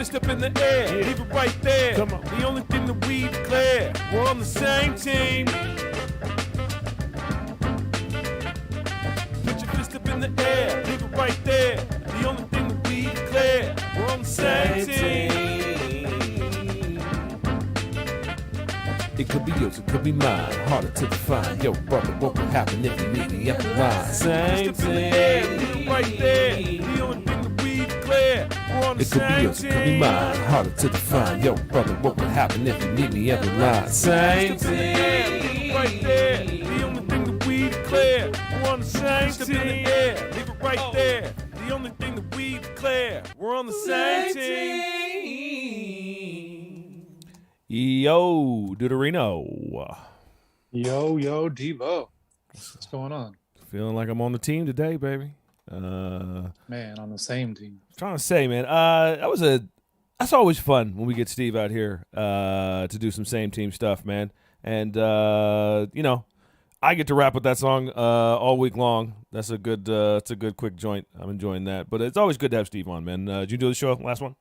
fist up in the air, leave it right there. Come on. The only thing that we declare, we're on the same team. Put your fist up in the air, leave it right there. The only thing that we declare, we're on the same team. It could be yours, it could be mine. Harder to define. Yo, brother, what would happen if you meet me at the line? Same thing. Right there. The only thing that we declare. We're on the same team. It could be yours, it could be mine. Harder to define. Yo, brother, what would happen if you meet me at the line? Same thing. Right there. The only thing that we declare. We're on the same team. Leave it right there. The only thing that we declare. We're on the same team. Yo, Deuterino. Yo, Devo. What's going on? Feeling like I'm on the team today, baby. Man, on the same team. Trying to say, man, that's always fun when we get Steve out here to do some same team stuff, man. And you know, I get to rap with that song all week long. That's a good, it's a good quick joint. I'm enjoying that. But it's always good to have Steve on, man. Did you do the show last one?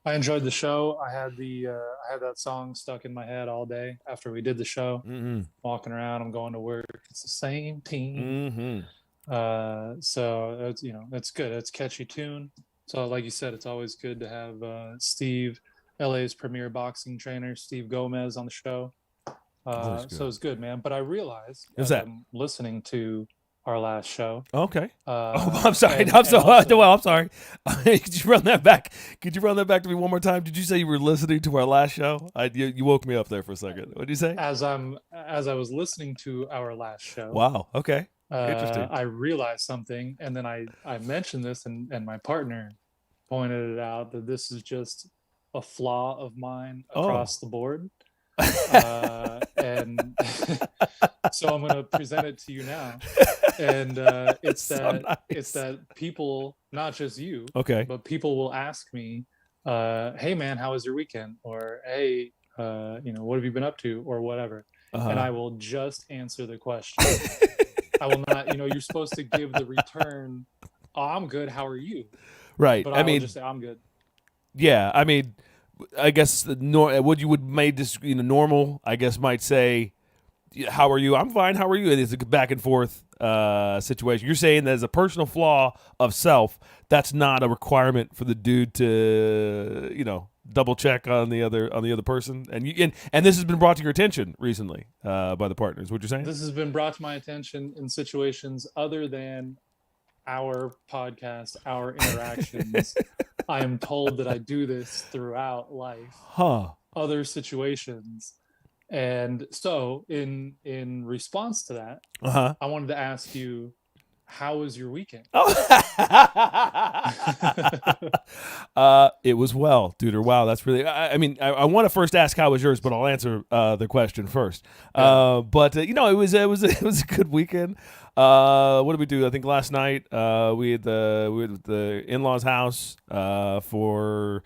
I enjoyed the show. I had that song stuck in my head all day after we did the show. Mm-hmm. Walking around, I'm going to work. It's the same team. Mm-hmm. So it's, you know, it's good. It's a catchy tune. So like you said, it's always good to have Steve, LA's premier boxing trainer, Steve Gomez, on the show. So it's good, man. But I realized as I'm listening to our last show. Okay. I'm sorry. I'm sorry. Could you run that back? Could you run that back to me one more time? Did you say you were listening to our last show? You woke me up there for a second. What did you say? As I was listening to our last show. Wow. Okay. Interesting. I realized something, and then I mentioned this, and my partner pointed it out that this is just a flaw of mine across the board. And so I'm going to present it to you now. And it's that people, not just you, but people will ask me, hey man, how was your weekend? Or hey, what have you been up to? Or whatever. And I will just answer the question. I will not, you're supposed to give the return. Oh, I'm good. How are you? Right. But I mean, just say I'm good. Yeah. I mean, I guess what you would made this normal, I guess, might say, how are you? I'm fine. How are you? It's a back and forth situation. You're saying that as a personal flaw of self, that's not a requirement for the dude to, double check on the other person. And this has been brought to your attention recently by the partners. What you're saying? This has been brought to my attention in situations other than our podcast, our interactions. I am told that I do this throughout life. Other situations. And so in response to that, I wanted to ask you, how was your weekend? It was well, dude. Wow, that's really. I want to first ask how was yours, but I'll answer the question first. But it was a good weekend. What did we do? I think last night we had the in-laws' house because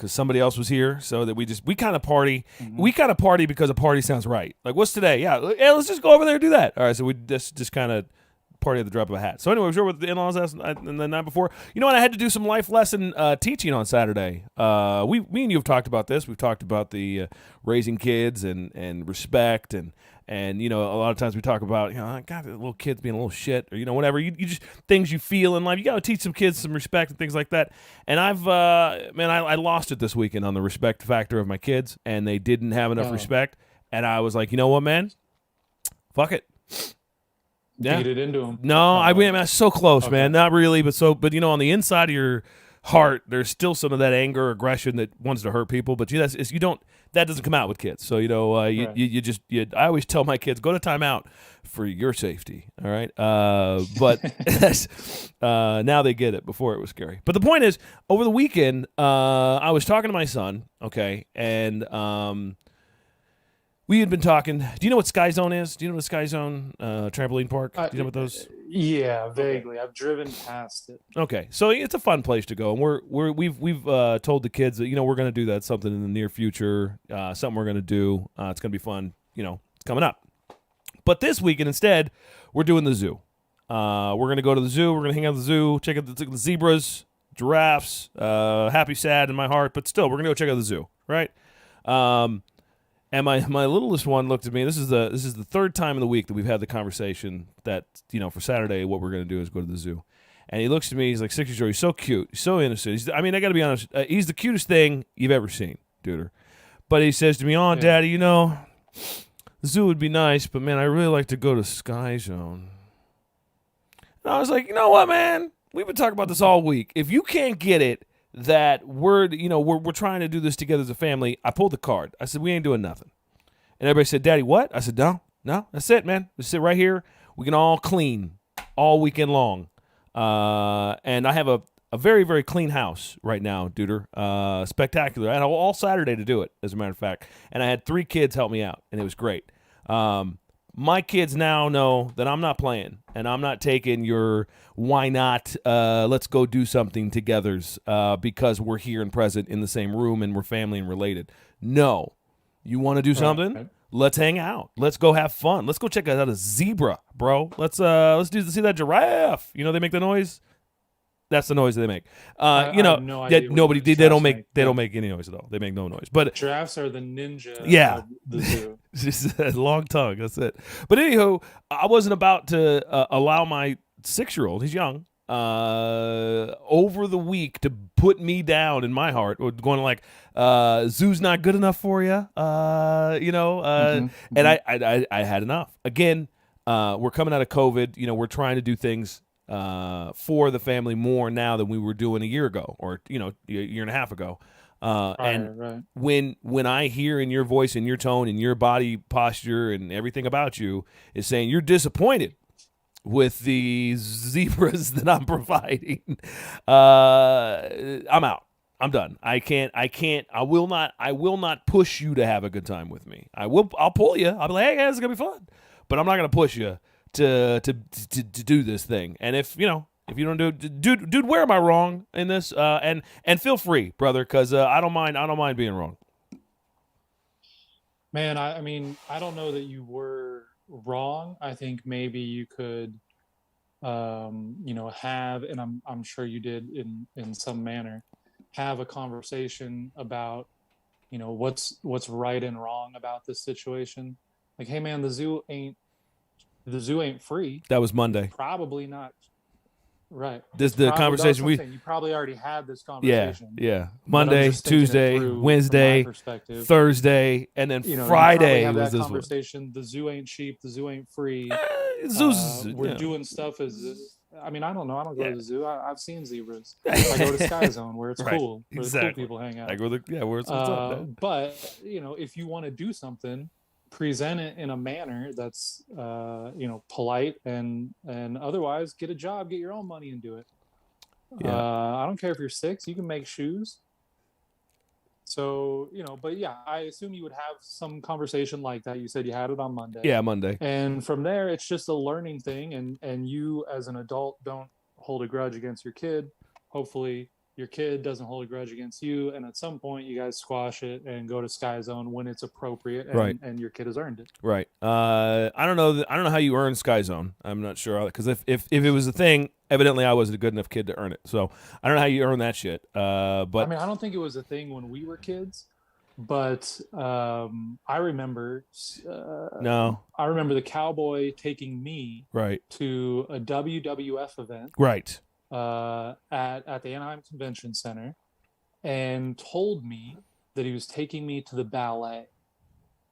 somebody else was here, so that we kind of party. Mm-hmm. We kind of party because a party sounds right. Like, what's today? Yeah, let's just go over there and do that. All right, so we just kind of party at the drop of a hat. So anyway, we were with the in-laws house and the night before. You know what? I had to do some life lesson teaching on Saturday. Me and you have talked about this. We've talked about the raising kids and respect and a lot of times we talk about God, the little kids being a little shit or whatever. You just things you feel in life. You got to teach some kids some respect and things like that. And I lost it this weekend on the respect factor of my kids, and they didn't have enough respect. And I was like, you know what, man? Fuck it. Yeah. Beat it into them. No, I mean, I'm so close, man. Not really, but on the inside of your heart, there's still some of that anger, aggression that wants to hurt people. But that doesn't come out with kids. So I always tell my kids, go to timeout for your safety. All right, but now they get it. Before it was scary. But the point is, over the weekend, I was talking to my son. Okay, and we had been talking. Do you know what Sky Zone is? Do you know what Sky Zone trampoline park? Do you know what those? Yeah, vaguely. I've driven past it. Okay, so it's a fun place to go, and we've told the kids that we're going to do that something in the near future. Something we're going to do. It's going to be fun. It's coming up. But this weekend instead, we're doing the zoo. We're going to go to the zoo. We're going to hang out at the zoo, check out the zebras. giraffes, happy, sad in my heart, but still, we're gonna go check out the zoo, right? And my littlest one looked at me. This is the third time in the week that we've had the conversation that, for Saturday, what we're gonna do is go to the zoo. And he looks at me. He's like 6 years old. He's so cute. He's so innocent. I got to be honest. He's the cutest thing you've ever seen, dude. But he says to me, "Oh, Daddy, the zoo would be nice, but man, I really like to go to Sky Zone." And I was like, you know what, man? We've been talking about this all week. If you can't get it that we're trying to do this together as a family, I pulled the card. I said, we ain't doing nothing. And everybody said, Daddy, what? I said, no, that's it, man. We sit right here. We can all clean all weekend long. And I have a very, very clean house right now, Duder. Spectacular. I had all Saturday to do it, as a matter of fact. And I had 3 kids help me out, and it was great. My kids now know that I'm not playing, and I'm not taking your why not, let's go do something togethers because we're here and present in the same room and we're family and related. No. You want to do something? Right. Let's hang out. Let's go have fun. Let's go check out a zebra, bro. Let's see that giraffe. They make the noise. That's the noise they make. I have no idea they don't make any noise at all. They make no noise. But giraffes are the ninja of the zoo. Just a long tongue. That's it. But anywho, I wasn't about to allow my 6-year-old, he's young, over the week to put me down in my heart, going like, zoo's not good enough for you, and I had enough. Again, we're coming out of COVID. We're trying to do things for the family more now than we were doing a year ago or, a year and a half ago. Right. When I hear in your voice and your tone and your body posture and everything about you is saying you're disappointed with the zebras that I'm providing, I'm out. I'm done. I will not push you to have a good time with me. I'll pull you. I'll be like, hey guys, it's gonna be fun. But I'm not gonna push you to do this thing. And if you don't do it, dude, where am I wrong in this? And feel free, brother, because I don't mind being wrong. Man, I don't know that you were wrong. I think maybe you could, have, and I'm sure you did in some manner, have a conversation about, what's right and wrong about this situation. Like, hey man, the zoo ain't free. That was Monday. Probably not. Right. The conversation you probably already had this conversation. Yeah. Monday, Tuesday, Wednesday, Thursday, and then Friday was this conversation. The zoo ain't cheap. The zoo ain't free. We're doing stuff I don't know. I don't go to the zoo. I've seen zebras. I go to Sky Zone where it's cool, where the cool people hang out. I go where it's up. But if you want to do something, present it in a manner that's polite and otherwise get a job, get your own money and do it. I don't care if you're 6, you can make shoes. So but yeah, I assume you would have some conversation like that. You said you had it on Monday. Monday. And from there it's just a learning thing, and you as an adult don't hold a grudge against your kid. Hopefully your kid doesn't hold a grudge against you, and at some point you guys squash it and go to Sky Zone when it's appropriate, and your kid has earned it. Right. I don't know how you earn Sky Zone. I'm not sure, because if it was a thing, evidently I wasn't a good enough kid to earn it. So I don't know how you earn that shit. But I don't think it was a thing when we were kids, but I remember. No. I remember the cowboy taking me right to a WWF event. Right. At the Anaheim Convention Center, and told me that he was taking me to the ballet,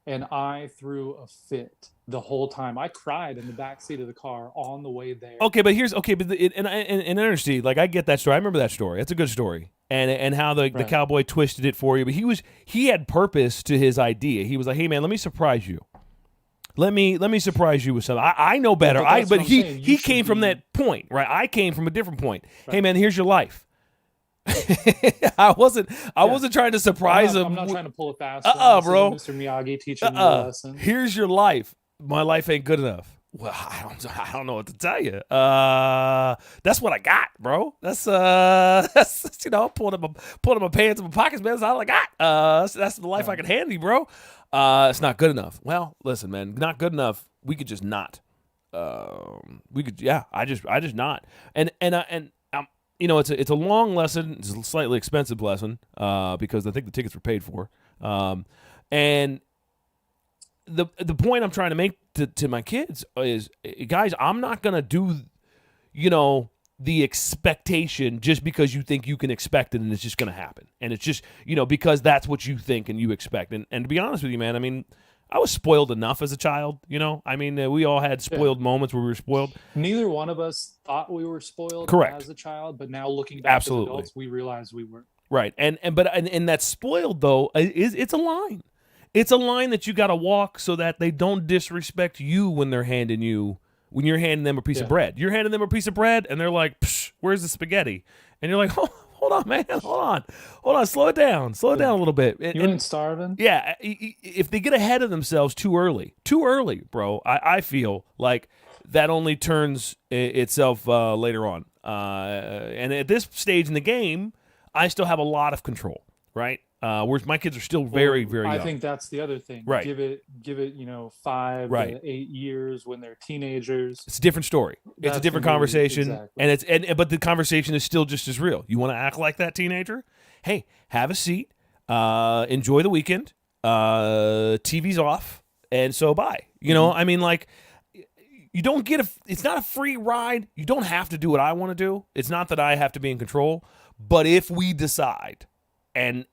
and I threw a fit the whole time. I cried in the back seat of the car on the way there. Okay, but in honesty, like, I get that story. I remember that story. That's a good story, and how the cowboy twisted it for you. But he had purpose to his idea. He was like, hey man, let me surprise you. Let me surprise you with something. I know better. But he came from that point, right? I came from a different point. Right. Hey man, here's your life. I wasn't trying to surprise him. I'm not trying to pull a fast one. Bro. Mr. Miyagi teaching you a lesson. Here's your life. My life ain't good enough. Well, I don't know what to tell you. That's what I got, bro. That's pulling up my pants and my pockets, man. That's all I got. That's the life I can hand you, bro. It's not good enough. Well, listen, man, not good enough. We could just not. I just not. And it's a long lesson. It's a slightly expensive lesson because I think the tickets were paid for. And the point I'm trying to make to my kids is, guys, I'm not gonna do, the expectation just because you think you can expect it and it's just gonna happen. And it's just, because that's what you think and you expect. And to be honest with you, man, I mean, I was spoiled enough as a child, I mean, we all had spoiled moments where we were spoiled. Neither one of us thought we were spoiled Correct. as a child, but now looking back Absolutely. as adults, we realize we were. Right. And that spoiled, though, it's a line. It's a line that you got to walk so that they don't disrespect you when you're handing them a piece of bread. You're handing them a piece of bread, and they're like, Psh, where's the spaghetti? And you're like, oh, hold on, man. Hold on. Slow it down a little bit. You ain't starving? Yeah. If they get ahead of themselves too early, bro, I feel like that only turns itself later on. And at this stage in the game, I still have a lot of control, right? Whereas my kids are still very, very young. I think that's the other thing. Right. Give it 5 to 8 years when they're teenagers. It's a different story. It's a different conversation. Exactly. But the conversation is still just as real. You want to act like that teenager? Hey, have a seat. Enjoy the weekend. TV's off. And so bye. I mean, like, you don't get it's not a free ride. You don't have to do what I want to do. It's not that I have to be in control. But if we decide and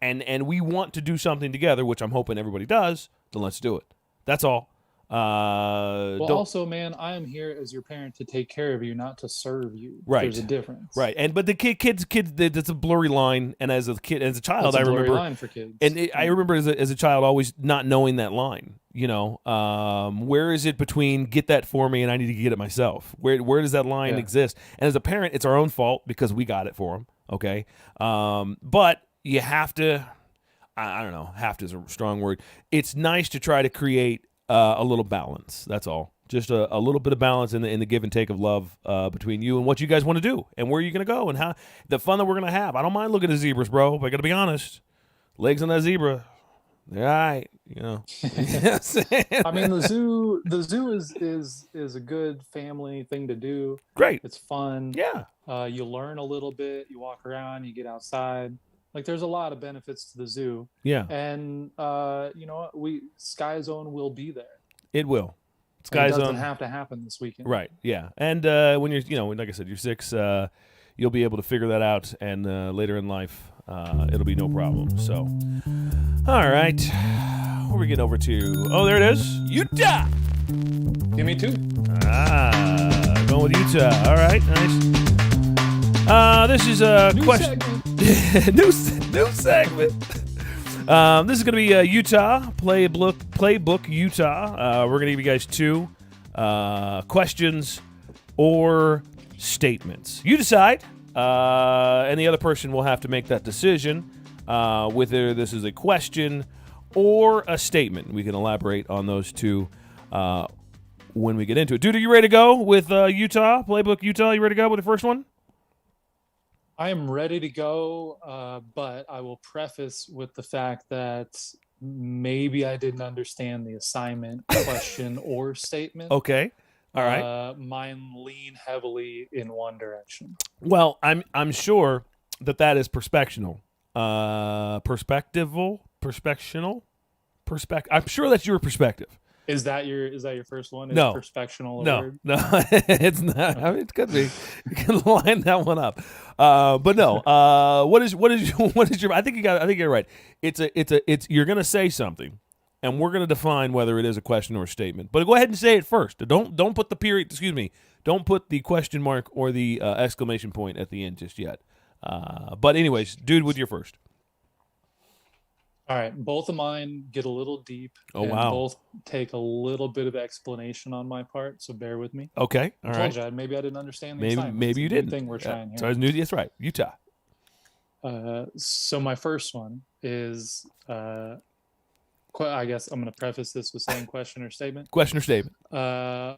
we want to do something together, which I'm hoping everybody does, then let's do it. That's all. Also, man, I am here as your parent to take care of you, not to serve you. Right. There's a difference. Right. But the kids, that's a blurry line. And as a child, I remember line for kids. And I remember as a child always not knowing that line. Where is it between get that for me and I need to get it myself? Where does that line exist? And as a parent, it's our own fault because we got it for them. Okay. But you have to, I don't know, have to is a strong word. It's nice to try to create a little balance. That's all. Just a little bit of balance in the give and take of love between you and what you guys want to do and where you're going to go and how the fun that we're going to have. I don't mind looking at zebras, bro, but I got to be honest. Legs on that zebra. All right. I mean, the zoo is a good family thing to do. Great. It's fun. Yeah. You learn a little bit. You walk around. You get outside. Like, there's a lot of benefits to the zoo. Yeah. And you know what? Sky Zone will be there. It will. Sky Zone doesn't have to happen this weekend. Right. Yeah. And when you're, like I said, you're 6, you'll be able to figure that out. And later in life, it'll be no problem. So, all right. Where are we getting over to? Oh, there it is. Utah. Give me 2. Going with Utah. All right. Nice. This is a question. new segment. This is going to be Utah playbook Utah. We're going to give you guys 2 questions or statements. You decide, and the other person will have to make that decision whether this is a question or a statement. We can elaborate on those 2 when we get into it. Dude, are you ready to go with Utah playbook Utah? You ready to go with the first one? I am ready to go, but I will preface with the fact that maybe I didn't understand the assignment, question, or statement. Okay. All right. Mine lean heavily in one direction. Well, I'm sure that is perspectional. Perspectival? I'm sure that's your perspective. Is that your first one? No. Perspectional word? No, it's not. I mean, it could be. You can line that one up. But no. What is your? I think you're right. It's you're gonna say something, and we're gonna define whether it is a question or a statement. But go ahead and say it first. Don't put the period. Excuse me. Don't put the question mark or the exclamation point at the end just yet. But anyways, dude, with your first. All right, both of mine get a little deep. Oh, wow. Both take a little bit of explanation on my part, so bear with me. Okay, all right. Maybe I didn't understand the assignment. Maybe you didn't. Thing we're trying here. So that's right, Utah. So my first one is, I guess I'm going to preface this with saying question or statement. Question or statement. Are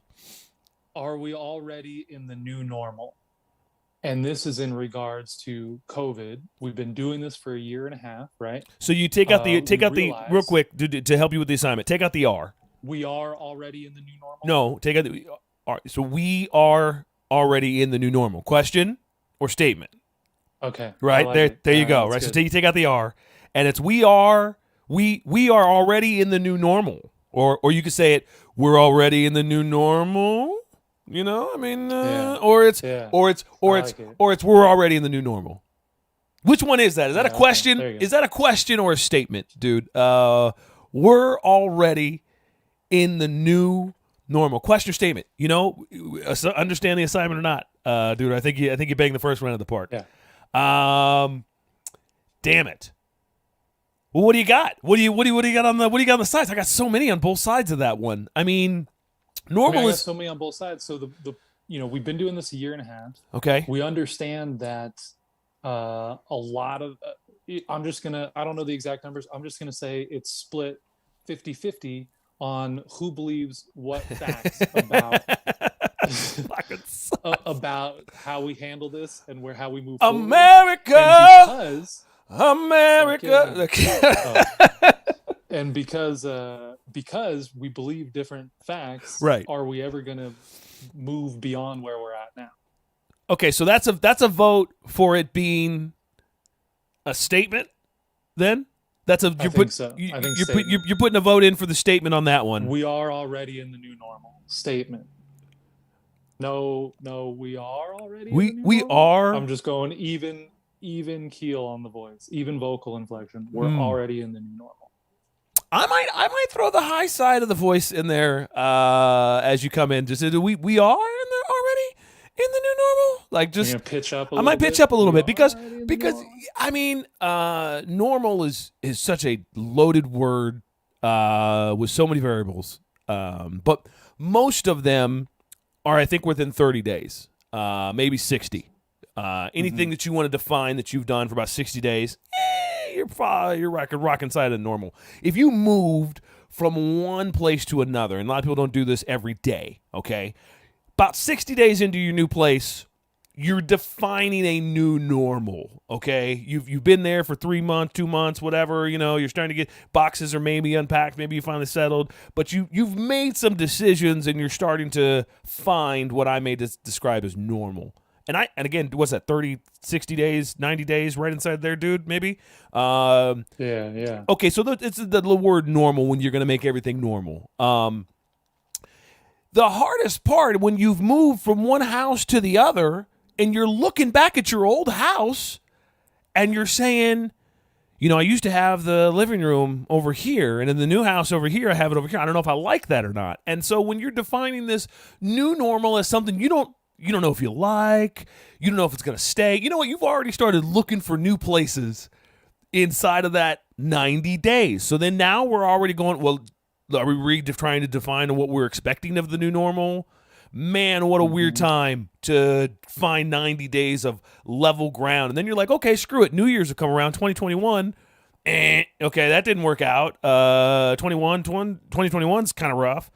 we already in the new normal? And this is in regards to COVID. We've been doing this for a year and a half, right? So you take out the real quick to help you with the assignment. Take out the R. We are already in the new normal. No, take out the R. So we are already in the new normal. Question or statement? Okay. Right? Like there you go. Right. Good. So you take out the R, and it's we are already in the new normal. Or you could say it, we're already in the new normal. You know, I mean, or it's we're already in the new normal. Which one is that? Is that a question? Okay. Is that a question or a statement, dude? We're already in the new normal. Question or statement? You know, understand the assignment or not, dude? I think you banged the first round of the park. Yeah. Damn it. Well, what do you got? What do you got on the sides? I got so many on both sides of that one. I mean, normal I got so many on both sides. So the we've been doing this a year and a half. Okay. We understand that a lot of I don't know the exact numbers. I'm just gonna say it's split 50-50 on who believes what facts about how we handle this and how we move forward. America. And because we believe different facts, right? Are we ever gonna move beyond where we're at now? Okay, so that's a vote for it being a statement. Then that's a you're putting a vote in for the statement on that one. We are already in the new normal statement. No, we are already. We are. I'm just going even keel on the voice, even vocal inflection. We're already in the new normal. I might throw the high side of the voice in there as you come in. Just we are in there already in the new normal. Like just pitch up. I might pitch up a little bit because I mean normal is such a loaded word with so many variables. But most of them are, I think, within 30 days, maybe 60. Anything that you want to define that you've done for about 60 days, you're rocking side of normal. If you moved from one place to another, and a lot of people don't do this every day, okay? About 60 days into your new place, you're defining a new normal, okay? You've been there for 3 months, 2 months, whatever, you're starting to get boxes are maybe unpacked, maybe you finally settled, but you've made some decisions and you're starting to find what I may describe as normal. And again, what's that, 30, 60 days, 90 days right inside there, dude, maybe? Yeah. Okay, so it's the word normal when you're going to make everything normal. The hardest part when you've moved from one house to the other and you're looking back at your old house and you're saying, I used to have the living room over here, and in the new house over here, I have it over here. I don't know if I like that or not. And so when you're defining this new normal as something you don't know if you like, you don't know if it's going to stay. You know what? You've already started looking for new places inside of that 90 days. So then now we're already going, well, are we trying to define what we're expecting of the new normal? Man, what a weird time to find 90 days of level ground. And then you're like, okay, screw it. New Year's will come around, 2021. Okay, that didn't work out. 2021's kind of rough.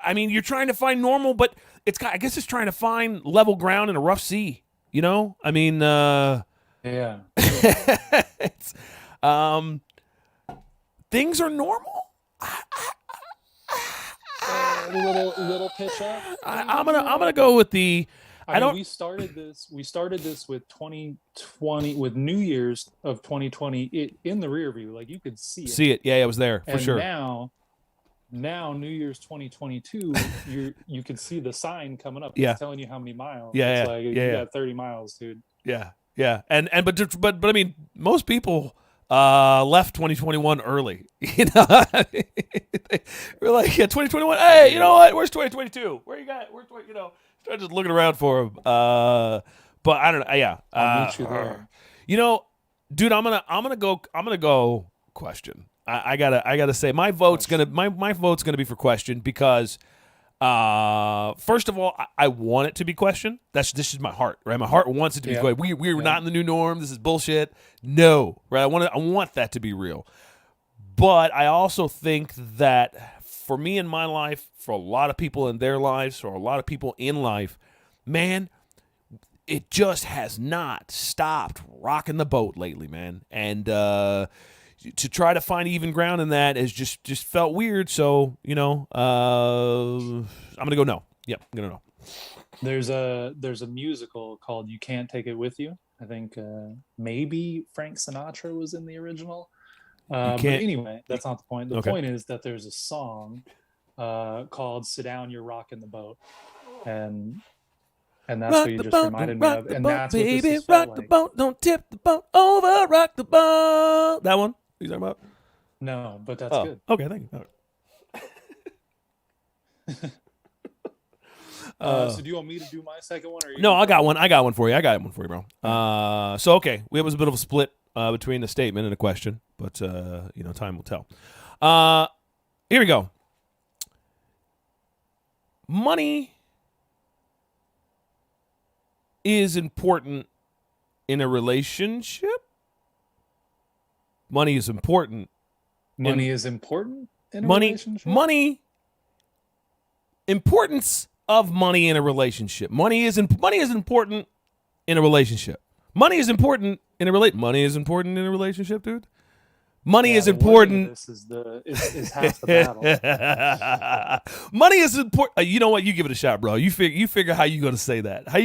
I mean, you're trying to find normal, but I guess it's trying to find level ground in a rough sea, I mean, yeah. It's, things are normal. Little pitch up. I'm gonna go with the. We started this with 2020, with New Year's of 2020 in the rear view, like you could see it. Yeah, it was there for sure. Now New Year's 2022, you can see the sign coming up. Yeah. It's telling you how many miles. Yeah, it's like you got 30 miles, dude. Yeah. But I mean, most people left 2021 early. We're like, 2021. Hey, you know what? Where's 2022? Where you got? Where's start just looking around for him. But I don't know. Yeah. I'll meet you there. Dude, I'm gonna go question. I gotta say my vote's gonna be for question because first of all, I want it to be question. This is my heart, right? My heart wants it to be question. We're not in the new norm. This is bullshit. No, right? I want that to be real. But I also think that for me in my life, for a lot of people in their lives, for a lot of people in life, man, it just has not stopped rocking the boat lately, man. And to try to find even ground in that has just felt weird. So, I'm going to go no. Yep, I'm going to no. There's a musical called You Can't Take It With You. I think maybe Frank Sinatra was in the original. But can't. anyway, that's not the point. The Okay. point is that there's a song called "Sit Down, You're Rocking the Boat," and that's Rock what you the just boat, reminded me rock of, the and boat, that's what this baby, has felt rock the like. boat, don't tip the boat over, rock the boat. That one? You talking about? No, but that's good. Okay, thank you. So do you want me to do my second one? Or no, I got one. I got one for you. Bro. So okay, it was a bit of a split between a statement and a question, but time will tell. Here we go. Money is important in a relationship. Money is important. Money is important in a relationship. Importance of money in a relationship. Money is important in a relationship. Money is important in a relationship, dude. Money is important. This is half the battle. Money is important. You know what? You give it a shot, bro. You figure how you gonna say that. And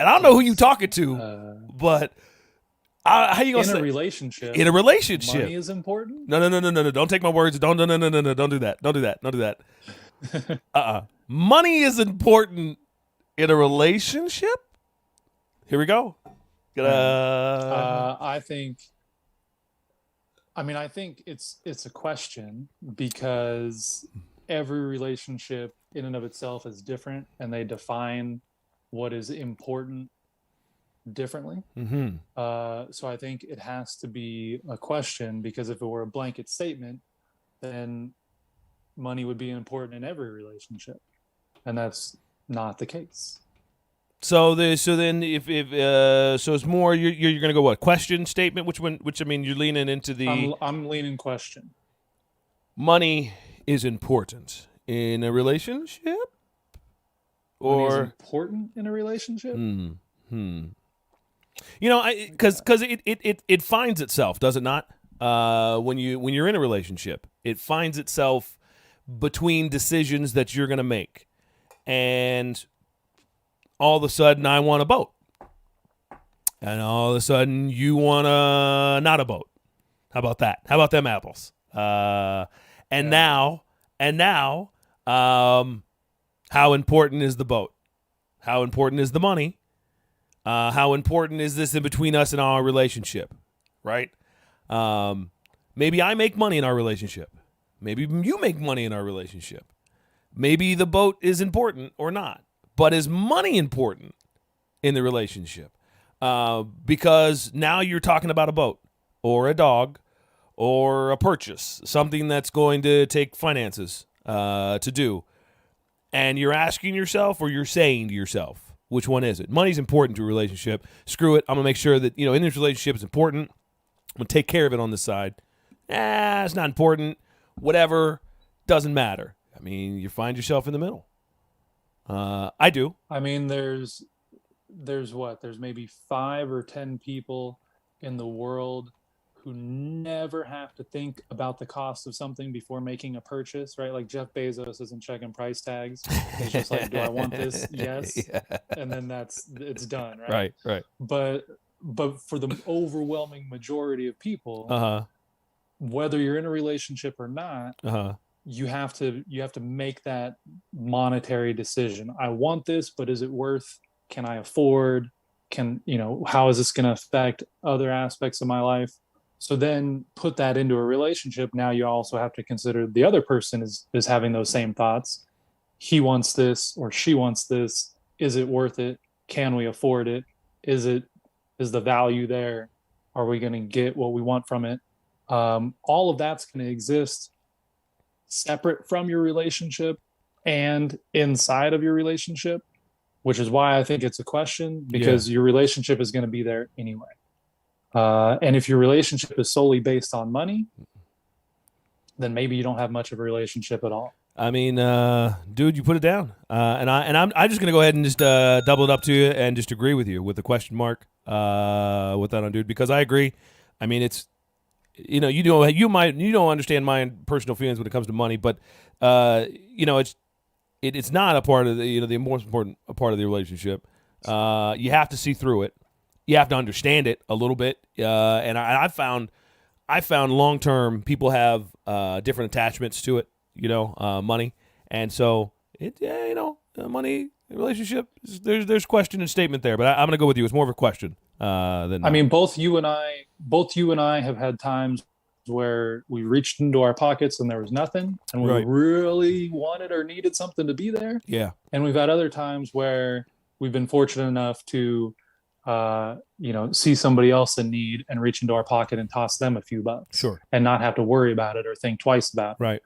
I don't know who you talking to, but how you gonna say in a relationship? In a relationship, money is important. No. Don't take my words. Don't do that. Money is important in a relationship. Here we go. I think it's a question because every relationship in and of itself is different, and they define what is important differently. Mm-hmm. So I think it has to be a question, because if it were a blanket statement, then money would be important in every relationship, and that's not the case. So it's more you're gonna go what, question, statement? Which I mean, you're leaning into the. I'm leaning question. Money is important in a relationship, or money is important in a relationship. Because it finds itself, does it not? When you're in a relationship, it finds itself between decisions that you're gonna make, and all of a sudden I want a boat, and all of a sudden you want not a boat. How about that? How about them apples? Now, how important is the boat? How important is the money? How important is this in between us and our relationship, right? Maybe I make money in our relationship. Maybe you make money in our relationship. Maybe the boat is important or not. But is money important in the relationship? Because now you're talking about a boat or a dog or a purchase, something that's going to take finances to do. And you're asking yourself, or you're saying to yourself, which one is it? Money's important to a relationship. Screw it. I'm going to make sure that, in this relationship it's important. I'm going to take care of it on this side. It's not important. Whatever. Doesn't matter. I mean, you find yourself in the middle. I do. I mean, there's maybe 5 or 10 people in the world who never have to think about the cost of something before making a purchase, right? Like Jeff Bezos isn't checking price tags. He's just like, do I want this? Yes. Yeah. And then it's done, right? Right. But for the overwhelming majority of people, whether you're in a relationship or not, you have to make that monetary decision. I want this, but is it worth? Can I afford? How is this going to affect other aspects of my life? So then put that into a relationship. Now you also have to consider the other person is having those same thoughts. He wants this or she wants this. Is it worth it? Can we afford it? Is the value there? Are we going to get what we want from it? All of that's going to exist separate from your relationship and inside of your relationship, which is why I think it's a question, because your relationship is going to be there anyway. And if your relationship is solely based on money, then maybe you don't have much of a relationship at all. I mean, dude, you put it down, and I'm just gonna go ahead and just double it up to you and just agree with you with the question mark with that on, dude, because I agree. I mean, it's you don't understand my personal feelings when it comes to money, but it's not a part of the most important part of the relationship. You have to see through it. you have to understand it a little bit. And I found long-term people have different attachments to it, money. And so money relationship, there's question and statement there, but I'm going to go with you. It's more of a question than. I mean, both you and I have had times where we reached into our pockets and there was nothing, and we Right. really wanted or needed something to be there. Yeah. And we've had other times where we've been fortunate enough to, see somebody else in need and reach into our pocket and toss them a few bucks. Sure. And not have to worry about it or think twice about it. Right.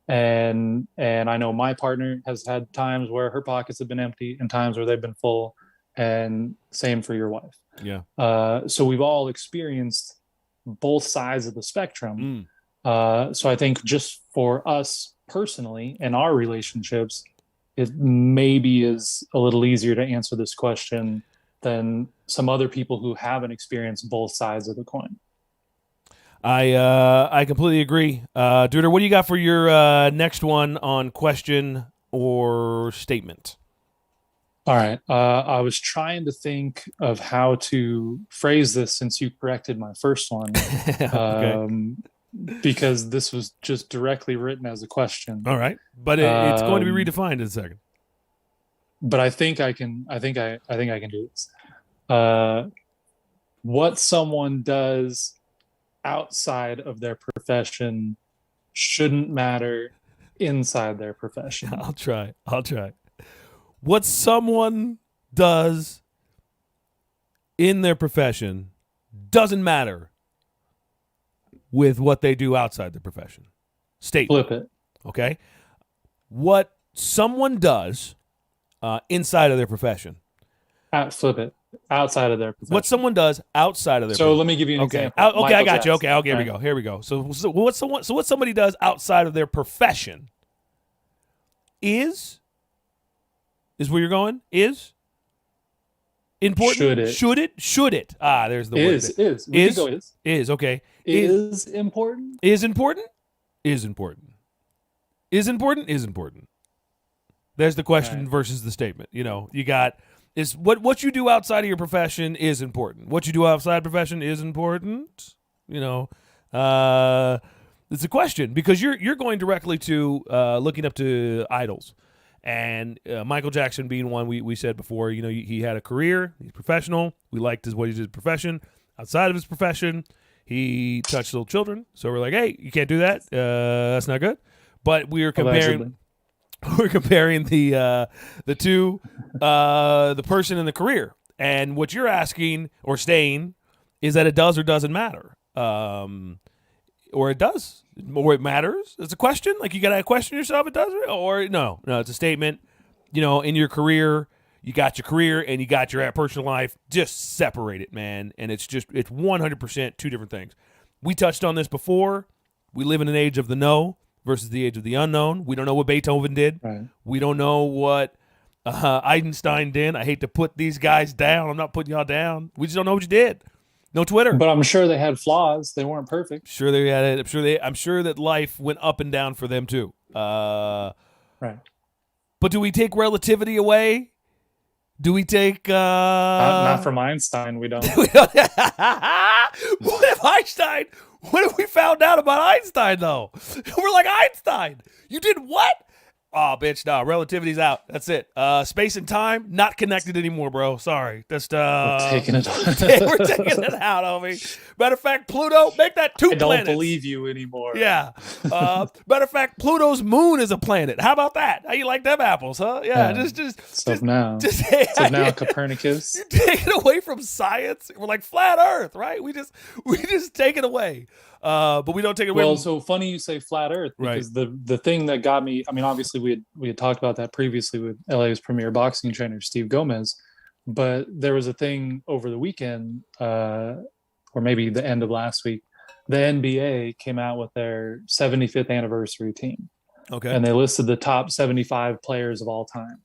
And I know my partner has had times where her pockets have been empty and times where they've been full, and same for your wife. Yeah. So we've all experienced both sides of the spectrum. So I think just for us personally and our relationships, it maybe is a little easier to answer this question than some other people who haven't experienced both sides of the coin. I completely agree. Duder, what do you got for your next one on question or statement? All right. I was trying to think of how to phrase this since you corrected my first one, Okay. Because this was just directly written as a question. All right, but it's going to be redefined in a second. But I think I can. I think I can do this. What someone does outside of their profession shouldn't matter inside their profession. I'll try. What someone does in their profession doesn't matter with what they do outside their profession. Statement. Flip it. Okay? What someone does inside of their profession. Flip it. Outside of their profession. What someone does outside of their profession. So let me give you an example. Okay, I got you. Okay, here we go. So what somebody does outside of their profession is where you're going? Is important? Should it? There's the word. Is. We can go is. Is, okay. Is important? Is important? Is important. Is important? Is important. There's the question versus the statement. You got is what you do outside of your profession is important. What you do outside profession is important. It's a question because you're going directly to looking up to idols. And Michael Jackson being one, we said before, he had a career. He's professional. We liked what he did in his profession. Outside of his profession, he touched little children. So we're like, hey, you can't do that. That's not good. But we were comparing. We're comparing the two, the person and the career. And what you're asking or saying is that it does or doesn't matter. Or it does, or it matters. It's a question. Like you got to question yourself. It does, or no. It's a statement. In your career, you got your career and you got your personal life. Just separate it, man. And it's 100% two different things. We touched on this before. We live in an age of the know versus the age of the unknown. We don't know what Beethoven did. Right. We don't know what Einstein did. I hate to put these guys down. I'm not putting y'all down. We just don't know what you did. No Twitter. But I'm sure they had flaws. They weren't perfect. Sure they had it. I'm sure that life went up and down for them too. Right. But do we take relativity away? Do we take not from Einstein, we don't. What if we found out about Einstein though? We're like, Einstein, you did what? Oh, bitch, no, relativity's out. That's it. Space and time, not connected anymore, bro. Sorry. That's we're taking it out. We're taking it out, homie. Matter of fact, Pluto, make that two planets. I don't believe you anymore. Yeah. Matter of fact, Pluto's moon is a planet. How about that? How you like them apples, huh? Yeah. Now Copernicus. You take it away from science. We're like flat Earth, right? We just take it away. But we don't take it away. Well, so funny you say flat Earth because the thing that got me. I mean, obviously we had talked about that previously with LA's premier boxing trainer Steve Gomez, but there was a thing over the weekend, or maybe the end of last week. The NBA came out with their 75th anniversary team. Okay. And they listed the top 75 players of all time.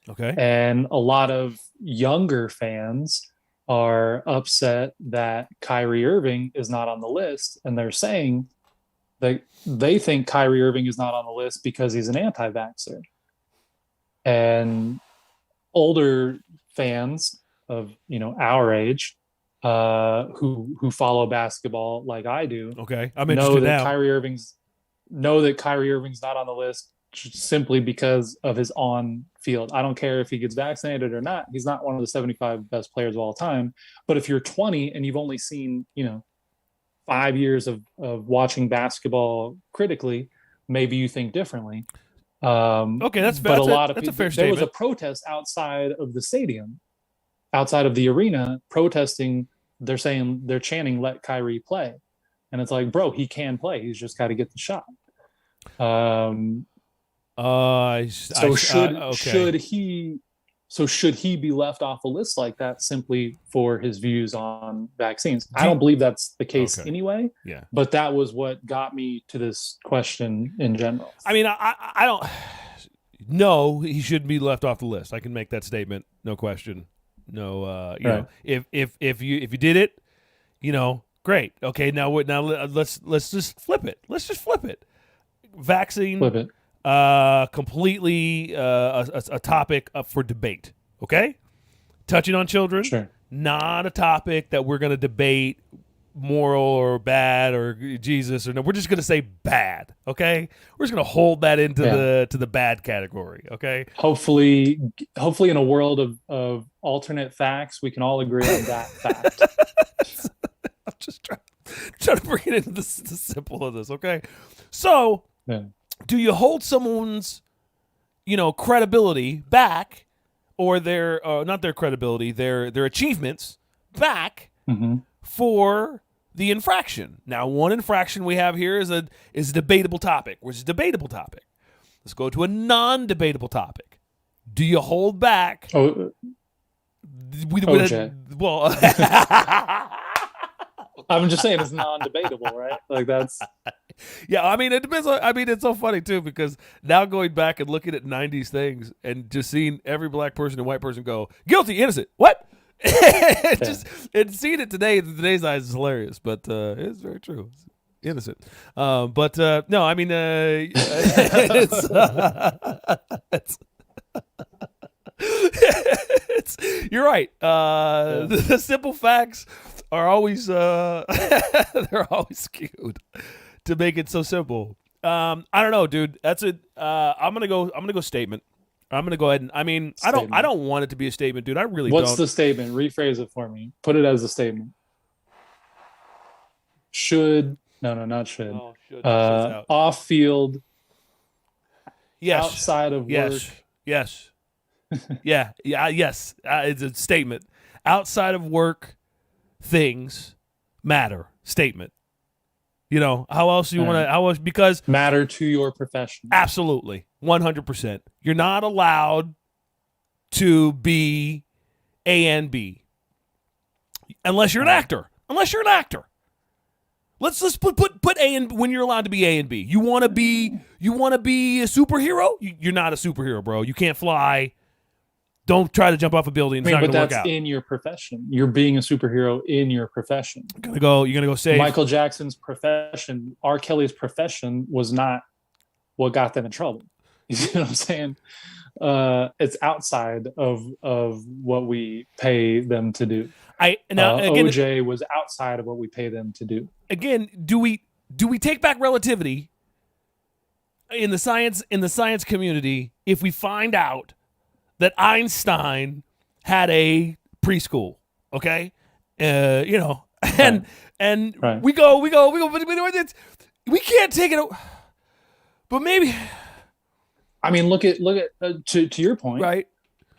Okay. And a lot of younger fans are upset that Kyrie Irving is not on the list. And they're saying that they think Kyrie Irving is not on the list because he's an anti-vaxxer. And older fans of, our age who follow basketball like I do, Okay, I'm know interested that now. Kyrie Irving's not on the list simply because of his on field. I don't care if he gets vaccinated or not. He's not one of the 75 best players of all time. But if you're 20 and you've only seen, 5 years of watching basketball critically, maybe you think differently. Okay, that's But a lot of that's a people, fair there was a statement. protest outside of the stadium, outside of the arena, protesting. They're chanting, "Let Kyrie play," and it's like, bro, he can play. He's just got to get the shot. Um, so Okay. should he be left off a list like that simply for his views on vaccines? I Do you, don't believe that's the case okay. anyway. Yeah. But that was what got me to this question in general. I mean, I don't. No, he shouldn't be left off the list. I can make that statement, no question. No, you know, if you did it, great. Okay, now let's just flip it. Let's just flip it. Vaccine, Flip it. Completely a topic up for debate. Okay, touching on children, Sure. not a topic that we're going to debate moral or bad or Jesus or no. We're just going to say bad. Okay, we're just going to hold that into the bad category. Okay. Hopefully, in a world of alternate facts, we can all agree on that fact. I'm just trying to bring it into the simple of this. Okay, so. Yeah. Do you hold someone's, credibility back, or their not their credibility, their achievements back for the infraction? Now, one infraction we have here is a debatable topic. Which is a debatable topic. Let's go to a non-debatable topic. Do you hold back? OJ. Well. I'm just saying it's non-debatable, right? Like that's. Yeah, I mean it depends on. I mean it's so funny too because now going back and looking at '90s things and just seeing every black person and white person go guilty, innocent, what? And seeing it today in today's eyes is hilarious, but it's very true. It's innocent, but no, I mean you're right. The simple facts are always they're always skewed to make it so simple. I don't know, dude. That's it. I'm gonna go statement. I'm gonna go ahead and I don't want it to be a statement, dude. I really don't. What's the statement? Rephrase it for me. Put it as a statement. Should not should. Oh, should. Off field. Yes. Outside of work. Yes. Yes. It's a statement. Outside of work, things matter. Statement. How else you want to? How else? Because matter to your profession. Absolutely, 100%. You're not allowed to be A and B unless you're an actor. Let's put A and when you're allowed to be A and B. You want to be a superhero? You're not a superhero, bro. You can't fly. Don't try to jump off a building. It's not going to work out. But that's in your profession. You're being a superhero in your profession. You're gonna go save Michael Jackson's profession. R. Kelly's profession was not what got them in trouble. You see what I'm saying? It's outside of what we pay them to do. OJ was outside of what we pay them to do. Again, do we take back relativity in the science community if we find out that Einstein had a preschool, okay? And right. we go, but we can't take it. But maybe. I mean, look at to your point, right?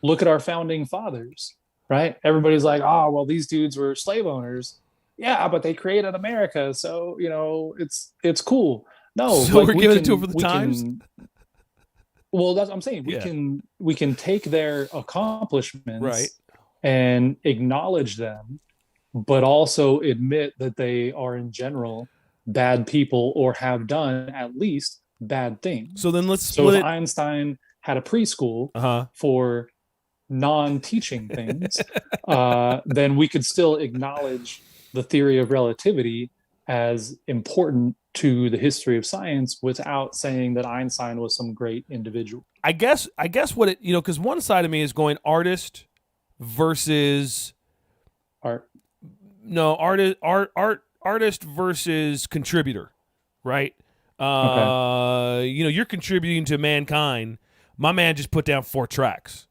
Look at our founding fathers, right? Everybody's like, oh, well, these dudes were slave owners. Yeah, but they created America, so it's cool. No, so we're giving it to them for the times. Well, that's what I'm saying. We can take their accomplishments and acknowledge them, but also admit that they are in general bad people or have done at least bad things. So then let's split if Einstein had a preschool for non-teaching things, then we could still acknowledge the theory of relativity as important to the history of science without saying that Einstein was some great individual. I guess what it, because one side of me is going artist versus art, No, artist versus contributor, right? Okay. You're contributing to mankind. My man just put down 4 tracks.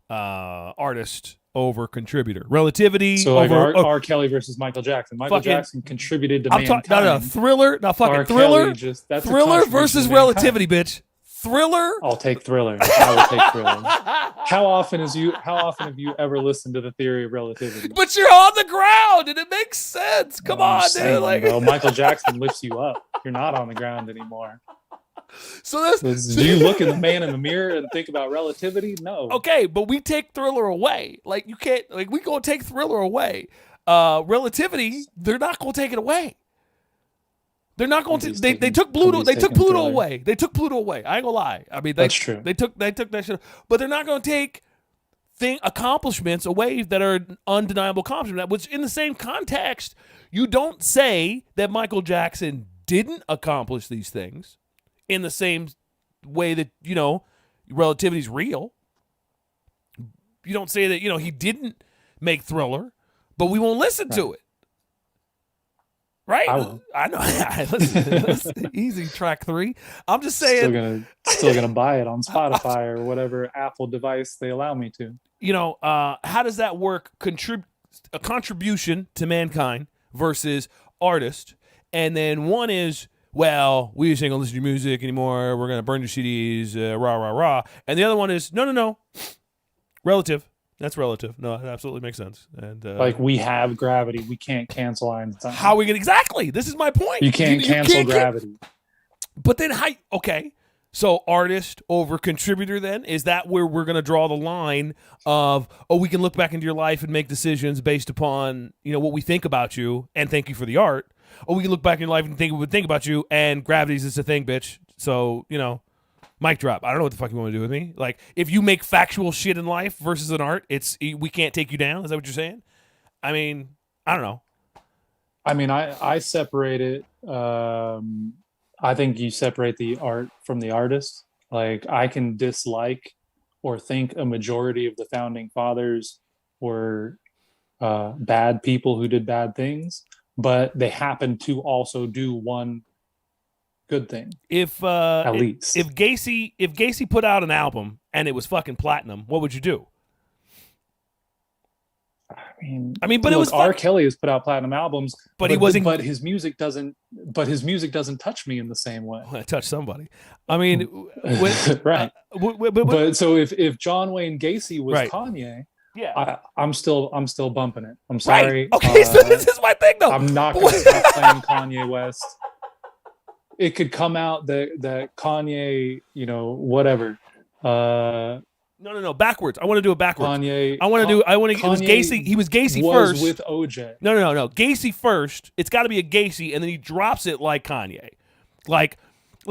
Artist over contributor. Relativity so over like R. Kelly versus Michael Jackson. Michael Jackson contributed to mankind. No, Thriller. No, fucking R. Thriller. That's Thriller versus Relativity, bitch. Thriller. I'll take Thriller. I will take Thriller. How often have you ever listened to the theory of relativity? But you're on the ground and it makes sense. Come on, dude. Like, Michael Jackson lifts you up. You're not on the ground anymore. So do you look at the man in the mirror and think about relativity? No. Okay, but we take Thriller away. Like, you can't, like, we gonna take Thriller away. Relativity, they're not gonna take it away. They're not going to. They took Pluto. They took Pluto away. They took Pluto away. I ain't gonna lie. I mean, that's true. They took that shit. But they're not going to take accomplishments away that are undeniable accomplishments. Which, in the same context, you don't say that Michael Jackson didn't accomplish these things in the same way that relativity's real. You don't say that he didn't make Thriller, but we won't listen to it. Right? I know. Listen, easy track 3. I'm just saying. Still gonna buy it on Spotify or whatever Apple device they allow me to. How does that work? A contribution to mankind versus artist, and then one is, well, we just ain't gonna listen to your music anymore. We're gonna burn your CDs, rah rah rah. And the other one is no, relative. That's relative. No, it absolutely makes sense. And like, we have gravity. We can't cancel Einstein. How are we going to... Exactly. This is my point. You can't cancel gravity. But then, okay. So artist over contributor then? Is that where we're going to draw the line of, we can look back into your life and make decisions based upon, what we think about you and thank you for the art? Or we can look back in your life and think about you and gravity's just a thing, bitch. So, mic drop. I don't know what the fuck you want to do with me. Like, if you make factual shit in life versus an art, we can't take you down. Is that what you're saying? I mean, I don't know. I mean, I separate it. I think you separate the art from the artist. Like, I can dislike or think a majority of the founding fathers were bad people who did bad things, but they happen to also do one good thing. At least if Gacy put out an album and it was fucking platinum, what would you do? I mean, but it was R. Kelly has put out platinum albums, but he wasn't. But his music doesn't. But his music doesn't touch me in the same way. Well, it touched somebody. I mean, right. But so if John Wayne Gacy was Kanye, yeah, I'm still bumping it. I'm sorry. Right. Okay, so this is my thing, though. I'm not going to stop playing Kanye West. It could come out that Kanye, whatever. No, backwards. I want to do it backwards. Kanye. It was Gacy. He was Gacy first. With OJ. No. Gacy first. It's got to be a Gacy, and then he drops it like Kanye, like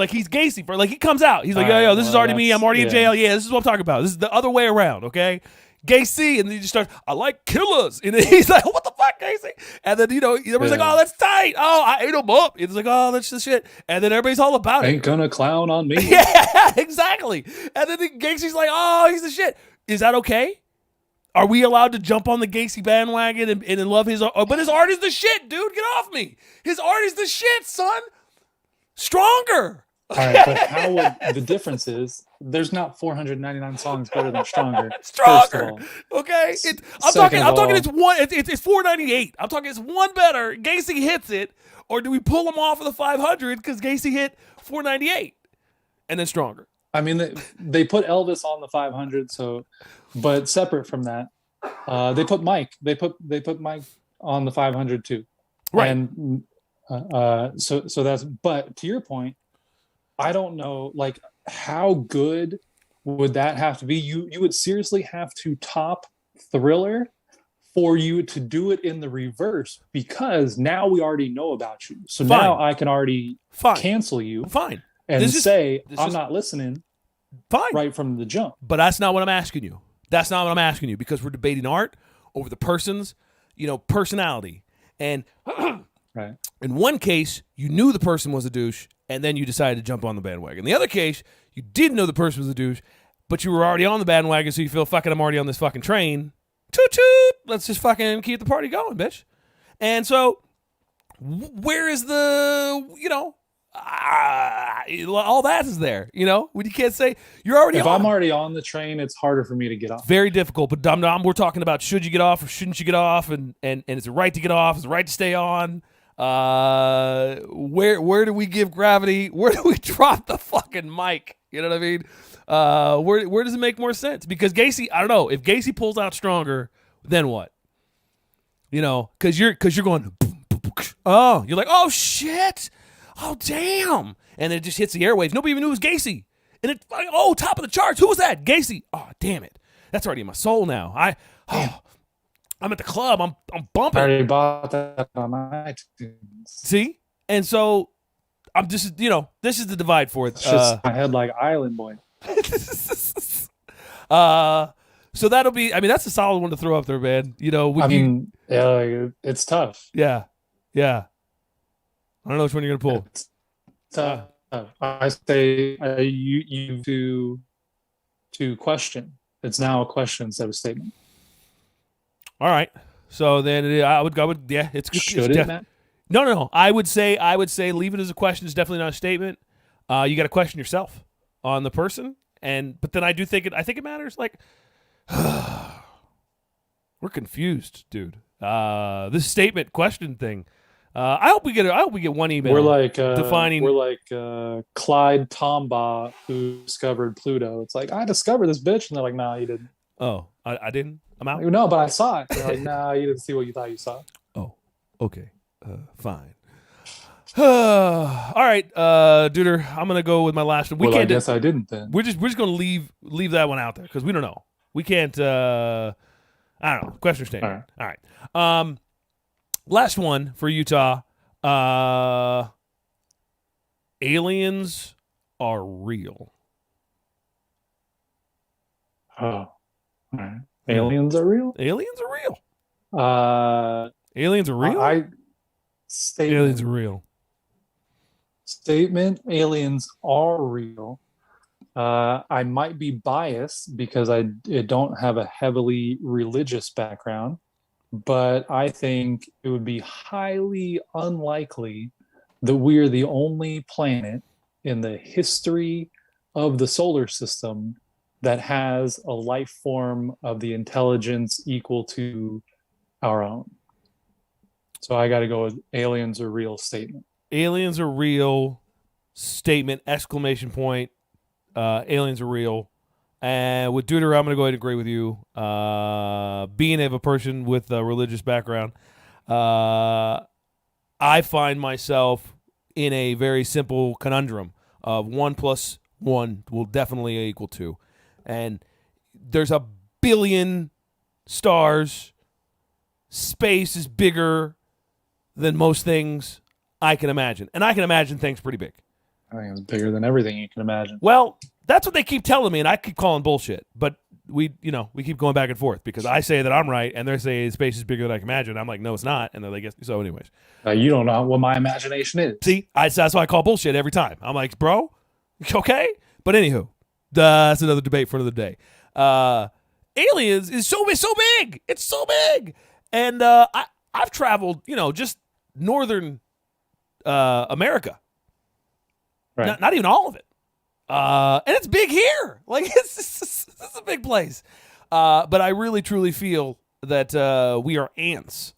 he's Gacy first. Like, he comes out. He's like, yo, this is already me. I'm already in jail. Yeah, this is what I'm talking about. This is the other way around. Okay. Gacy, and then he just starts, I like killers. And then he's like, what the fuck, Gacy? And then, everybody's like, oh, that's tight. Oh, I ate him up. It's like, oh, that's the shit. And then everybody's all about it. Ain't gonna clown on me. Yeah, exactly. And then Gacy's like, oh, he's the shit. Is that okay? Are we allowed to jump on the Gacy bandwagon and love his art? But his art is the shit, dude. Get off me. His art is the shit, son. Stronger. All right, but how would the difference is there's not 499 songs better than Stronger. Stronger. Okay. I'm talking it's 498. I'm talking it's one better. Gacy hits it, or do we pull him off of the 500 because Gacy hit 498 and then Stronger? I mean, they put Elvis on the 500, so, but separate from that, they put Mike. They put Mike on the 500 too. Right. And so that's, but to your point, I don't know, like, how good would that have to be? You would seriously have to top Thriller for you to do it in the reverse, because now we already know about you. So now I can already cancel you. Fine. And I'm not listening. Fine. Right from the jump. But that's not what I'm asking you. That's not what I'm asking you, because we're debating art over the person's, personality. And right. In one case, you knew the person was a douche, and then you decided to jump on the bandwagon. In the other case, you didn't know the person was a douche, but you were already on the bandwagon, so you feel, fucking, I'm already on this fucking train. Toot toot! Let's just fucking keep the party going, bitch. And so where is the, all that is there, when you can't say you're already if on. I'm already on the train, it's harder for me to get off. Very difficult, but we're talking about should you get off or shouldn't you get off, and is it right to get off? Is it right to stay on? Where do we give gravity? Where do we drop the fucking mic? You know what I mean? Where does it make more sense? Because Gacy, I don't know, if Gacy pulls out stronger, then what? Because you're going, oh, you're like, oh shit, oh damn, and it just hits the airwaves. Nobody even knew it was Gacy, and it, oh, top of the charts. Who was that? Gacy. Oh damn it, that's already in my soul now. I'm at the club. I'm bumping. I already bought that on iTunes. See, and so I'm just, this is the divide for it. It's just my head like Island Boy. So that'll be. I mean, that's a solid one to throw up there, man. It's tough. Yeah. I don't know which one you're gonna pull. It's tough. I say you to question. It's now a question instead of a statement. All right. So then I would yeah. It's should it, Matt? No. I would say leave it as a question. It's definitely not a statement. You got to question yourself on the person, but then I think it matters. Like, we're confused, dude. This statement question thing. I hope we get one email. We're like defining. We're like Clyde Tombaugh who discovered Pluto. It's like, I discovered this bitch, and they're like, nah, you didn't. Oh, I didn't. I'm out. No, but I saw it. They're like, nah, you didn't see what you thought you saw. Oh, okay, fine. All right, Duder, I'm gonna go with my last one. I guess I didn't then. We're just gonna leave that one out there because we don't know. We can't. I don't know. Question statement. All right. Last one for Utah. Aliens are real. Oh, all right. Aliens are real? Aliens are real. Aliens are real? Aliens are real. Statement, aliens are real. I might be biased because I don't have a heavily religious background, but I think it would be highly unlikely that we are the only planet in the history of the solar system that has a life form of the intelligence equal to our own. So I got to go with aliens are real statement. Aliens are real statement, exclamation point. Aliens are real. And with Duder, I'm going to go ahead and agree with you. Being of a person with a religious background, I find myself in a very simple conundrum of 1 + 1 will definitely equal 2. And there's a billion stars. Space is bigger than most things I can imagine. And I can imagine things pretty big. I think it's bigger than everything you can imagine. Well, that's what they keep telling me, and I keep calling bullshit. But we keep going back and forth because I say that I'm right, and they say space is bigger than I can imagine. I'm like, no, it's not. And they're like, yes. So anyways. You don't know what my imagination is. See, that's why I call bullshit every time. I'm like, bro, okay? But anywho, that's another debate for another day. Aliens is so big. It's so big. And I've traveled, just northern America. Right. Not even all of it. And it's big here. Like, it's a big place. But I really, truly feel that we are ants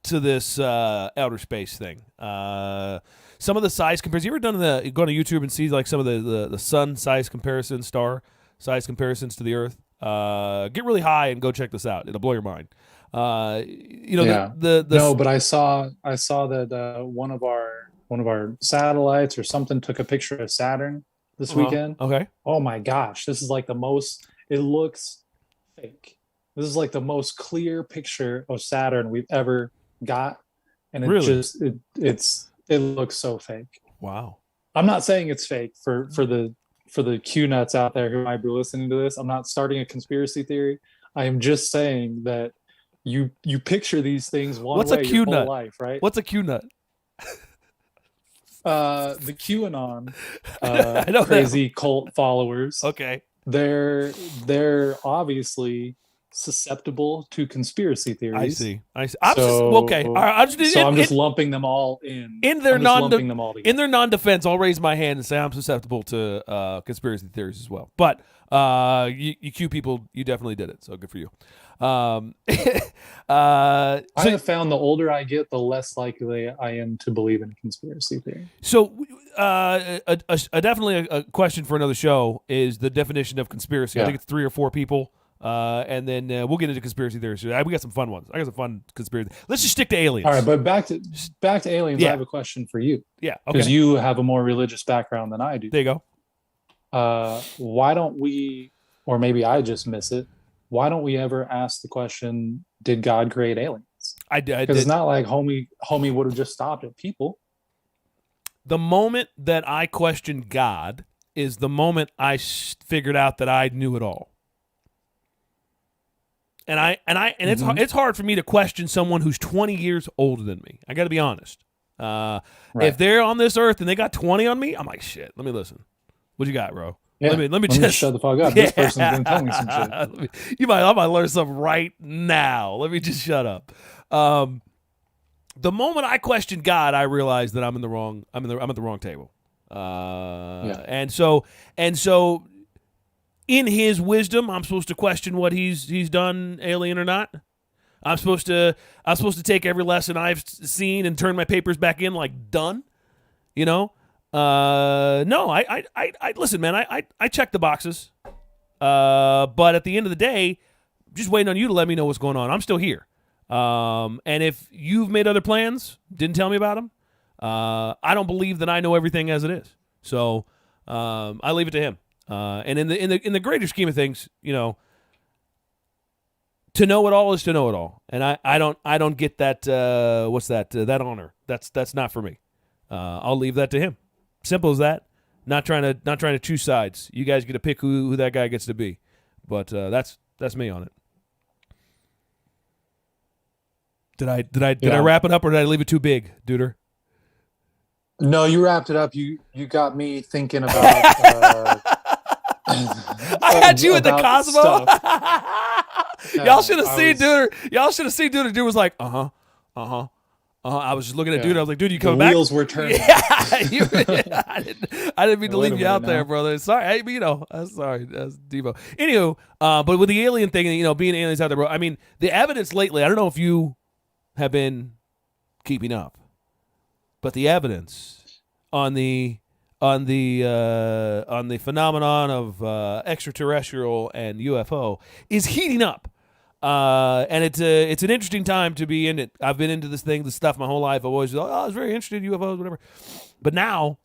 to this outer space thing. Some of the size comparisons. You ever go on YouTube and see like some of the sun size comparisons, star size comparisons to the Earth? Get really high and go check this out. It'll blow your mind. Yeah. No, but I saw that one of our satellites or something took a picture of Saturn this weekend. Okay. Oh my gosh, this is like it looks fake. This is like the most clear picture of Saturn we've ever got, and it looks so fake. Wow. I'm not saying it's fake for the Q nuts out there who might be listening to this. I'm not starting a conspiracy theory. I am just saying that you picture these things one way your whole life, right? What's a Q nut? The QAnon crazy cult followers. Okay. They're obviously susceptible to conspiracy theories. I see. I'm just okay. I'm just lumping them all in. In their non-defense, I'll raise my hand and say I'm susceptible to conspiracy theories as well. But you Q people, you definitely did it. So good for you. I have found the older I get, the less likely I am to believe in conspiracy theory. So, definitely a question for another show is the definition of conspiracy. I think it's 3 or 4 people. And then we'll get into conspiracy theories. We got some fun ones. I got some fun conspiracy. Let's just stick to aliens. All right, but back to aliens. Yeah. I have a question for you. Yeah, okay. Because you have a more religious background than I do. There you go. Why don't we, or maybe I just miss it, why don't we ever ask the question, did God create aliens? I did. Because it's not like homie would have just stopped at people. The moment that I questioned God is the moment I figured out that I knew it all. And it's hard for me to question someone who's 20 years older than me. I got to be honest. Right. If they're on this earth and they got 20 on me, I'm like, shit. Let me listen. What you got, bro? Yeah. Let me just shut the fuck up. This person's gonna tell me some shit. I might learn something right now. Let me just shut up. The moment I questioned God, I realized that I'm at the wrong table. And so in his wisdom, I'm supposed to question what he's done, alien or not. I'm supposed to take every lesson I've seen and turn my papers back in like done. You know? No, I listen, man, I check the boxes. But at the end of the day, I'm just waiting on you to let me know what's going on. I'm still here. And if you've made other plans, didn't tell me about them, I don't believe that I know everything as it is. So, I leave it to him. And in the greater scheme of things, you know, to know it all is to know it all. And I don't get that, that honor. That's not for me. I'll leave that to him. Simple as that. Not trying to choose sides. You guys get to pick who that guy gets to be. But that's me on it. Did I wrap it up or did I leave it too big, Duder? No, you wrapped it up. You got me thinking about. I had you at the Cosmo. Y'all should have seen Duder. Y'all should have seen Duder. Dude was like, I was just looking at Dude. I was like, dude, you coming back? The wheels were turning. Yeah, I didn't mean to leave you out there, brother. Sorry, I'm sorry. That's Devo. Anywho, but with the alien thing, being aliens out there, bro. I mean, the evidence lately. I don't know if you have been keeping up, but the evidence on the phenomenon of extraterrestrial and UFO is heating up. And it's an interesting time to be in it. I've been into this stuff my whole life. I've always I was very interested in UFOs, whatever. But now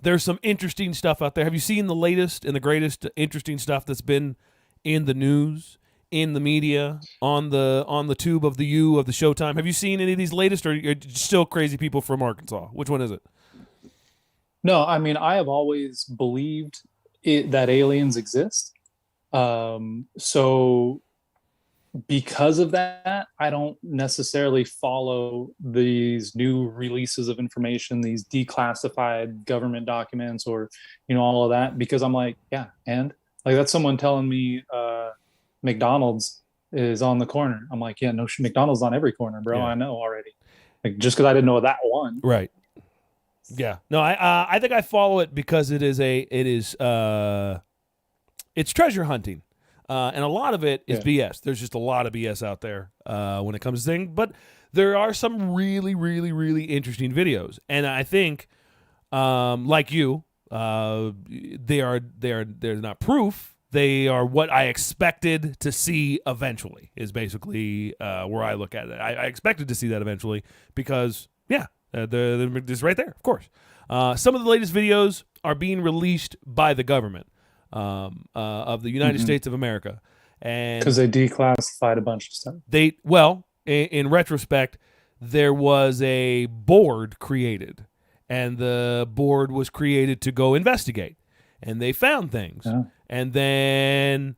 there's some interesting stuff out there. Have you seen the latest and the greatest interesting stuff that's been in the news, in the media, on the tube of the Showtime? Have you seen any of these latest, or are you still crazy people from Arkansas? Which one is it? No, I mean, I have always believed that aliens exist. So because of that, I don't necessarily follow these new releases of information, these declassified government documents, or all of that, because I'm like, yeah, and like that's someone telling me McDonald's is on the corner. I'm like, yeah, no, McDonald's on every corner, bro. Yeah. I know already. Like just because I didn't know that one, right? Yeah, no, I think I follow it because it's treasure hunting. And a lot of it is BS. There's just a lot of BS out there when it comes to things. But there are some really, really, really interesting videos. And I think, like you, they're not proof. They are what I expected to see eventually, is basically where I look at it. I expected to see that eventually because, they're just right there, of course. Some of the latest videos are being released by the government. Of the United States of America, and because they declassified a bunch of stuff. In retrospect, there was a board created, and the board was created to go investigate, and they found things, and then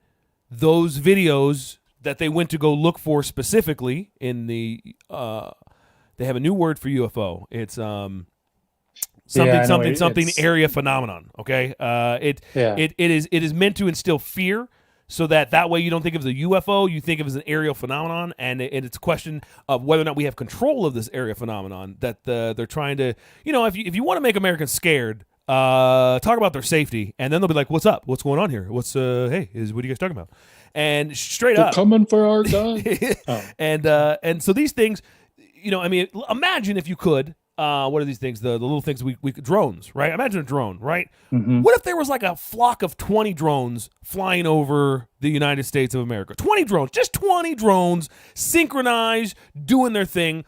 those videos that they went to go look for specifically in the they have a new word for UFO. It's something area phenomenon. Okay, it is meant to instill fear so that way you don't think of it as a UFO, you think of it as an aerial phenomenon, and it's a question of whether or not we have control of this area phenomenon that they're trying to, if you want to make Americans scared, talk about their safety, and then they'll be like, what's up? What's going on here? What are you guys talking about? And straight They're up. coming for our guns. And so these things, imagine if you could, what are these things? The little things we drones, right? Imagine a drone, right? Mm-hmm. What if there was like a flock of 20 drones flying over the United States of America? 20 drones, just 20 drones, synchronized, doing their thing,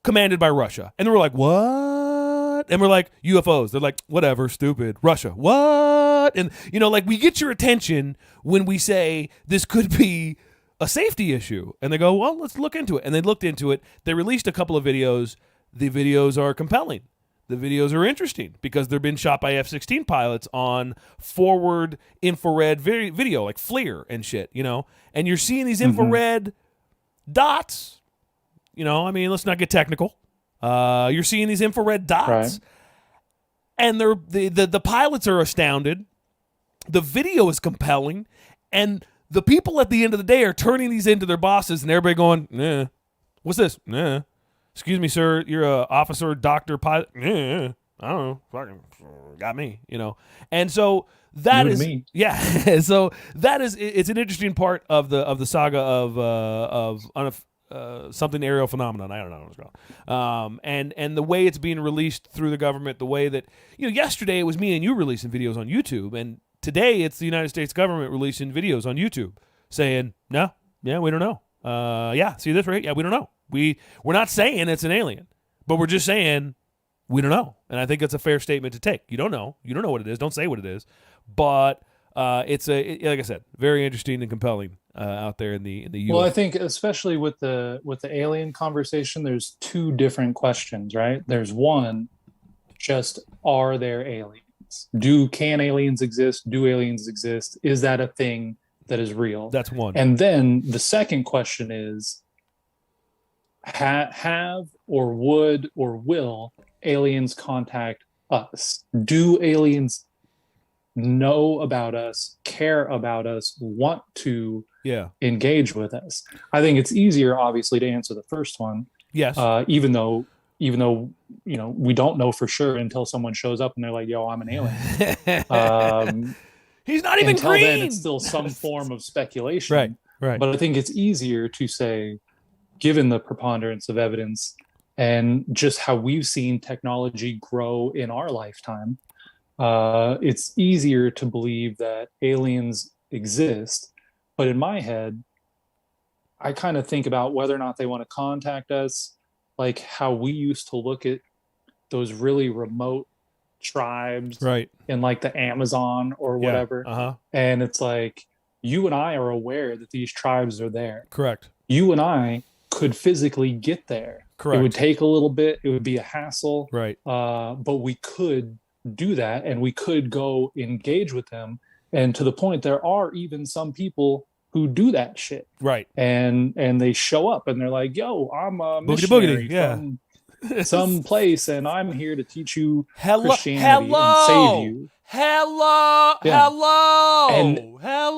commanded by Russia. And we're like, what? And we're like, UFOs. They're like, whatever, stupid. Russia, what? And, we get your attention when we say this could be a safety issue. And they go, well, let's look into it. And they looked into it. They released a couple of videos. The videos are compelling. The videos are interesting because they've been shot by F-16 pilots on forward infrared video, like FLIR and shit, And you're seeing these infrared dots. Let's not get technical. You're seeing these infrared dots. Right. And the pilots are astounded. The video is compelling. And the people at the end of the day are turning these into their bosses, and everybody going, nah. What's this? Nah. Excuse me, sir, you're a officer, doctor, pilot. Yeah, I don't know. Fucking got me, And so that is me. Yeah. So that is it's an interesting part of the saga of something aerial phenomenon. I don't know what it's called. And the way it's being released through the government, the way that yesterday it was me and you releasing videos on YouTube, and today it's the United States government releasing videos on YouTube saying, no, yeah, we don't know. See this right? Yeah, we don't know. We're not saying it's an alien, but we're just saying we don't know. And I think that's a fair statement to take. You don't know. You don't know what it is. Don't say what it is. But like I said, very interesting and compelling out there in the U.S. Well, I think especially with the alien conversation, there's two different questions, right? There's one, just are there aliens? Can aliens exist? Do aliens exist? Is that a thing that is real? That's one. And then the second question is, have or would or will aliens contact us? Do aliens know about us, care about us, want to engage with us? I think it's easier, obviously, to answer the first one. Yes. Even though we don't know for sure until someone shows up and they're like, "Yo, I'm an alien." He's not even until green. Then, it's still some form of speculation. Right. But I think it's easier to say, given the preponderance of evidence and just how we've seen technology grow in our lifetime, it's easier to believe that aliens exist. But in my head, I kind of think about whether or not they want to contact us, like how we used to look at those really remote tribes in like the Amazon or whatever. And it's like, you and I are aware that these tribes are there. Correct. You and I could physically get there. Correct. It would take a little bit. It would be a hassle. Right. But we could do that, and we could go engage with them. And to the point, there are even some people who do that shit. Right. And they show up and they're like, "Yo, I'm a missionary from some place, and I'm here to teach you Christianity and save you." Hello.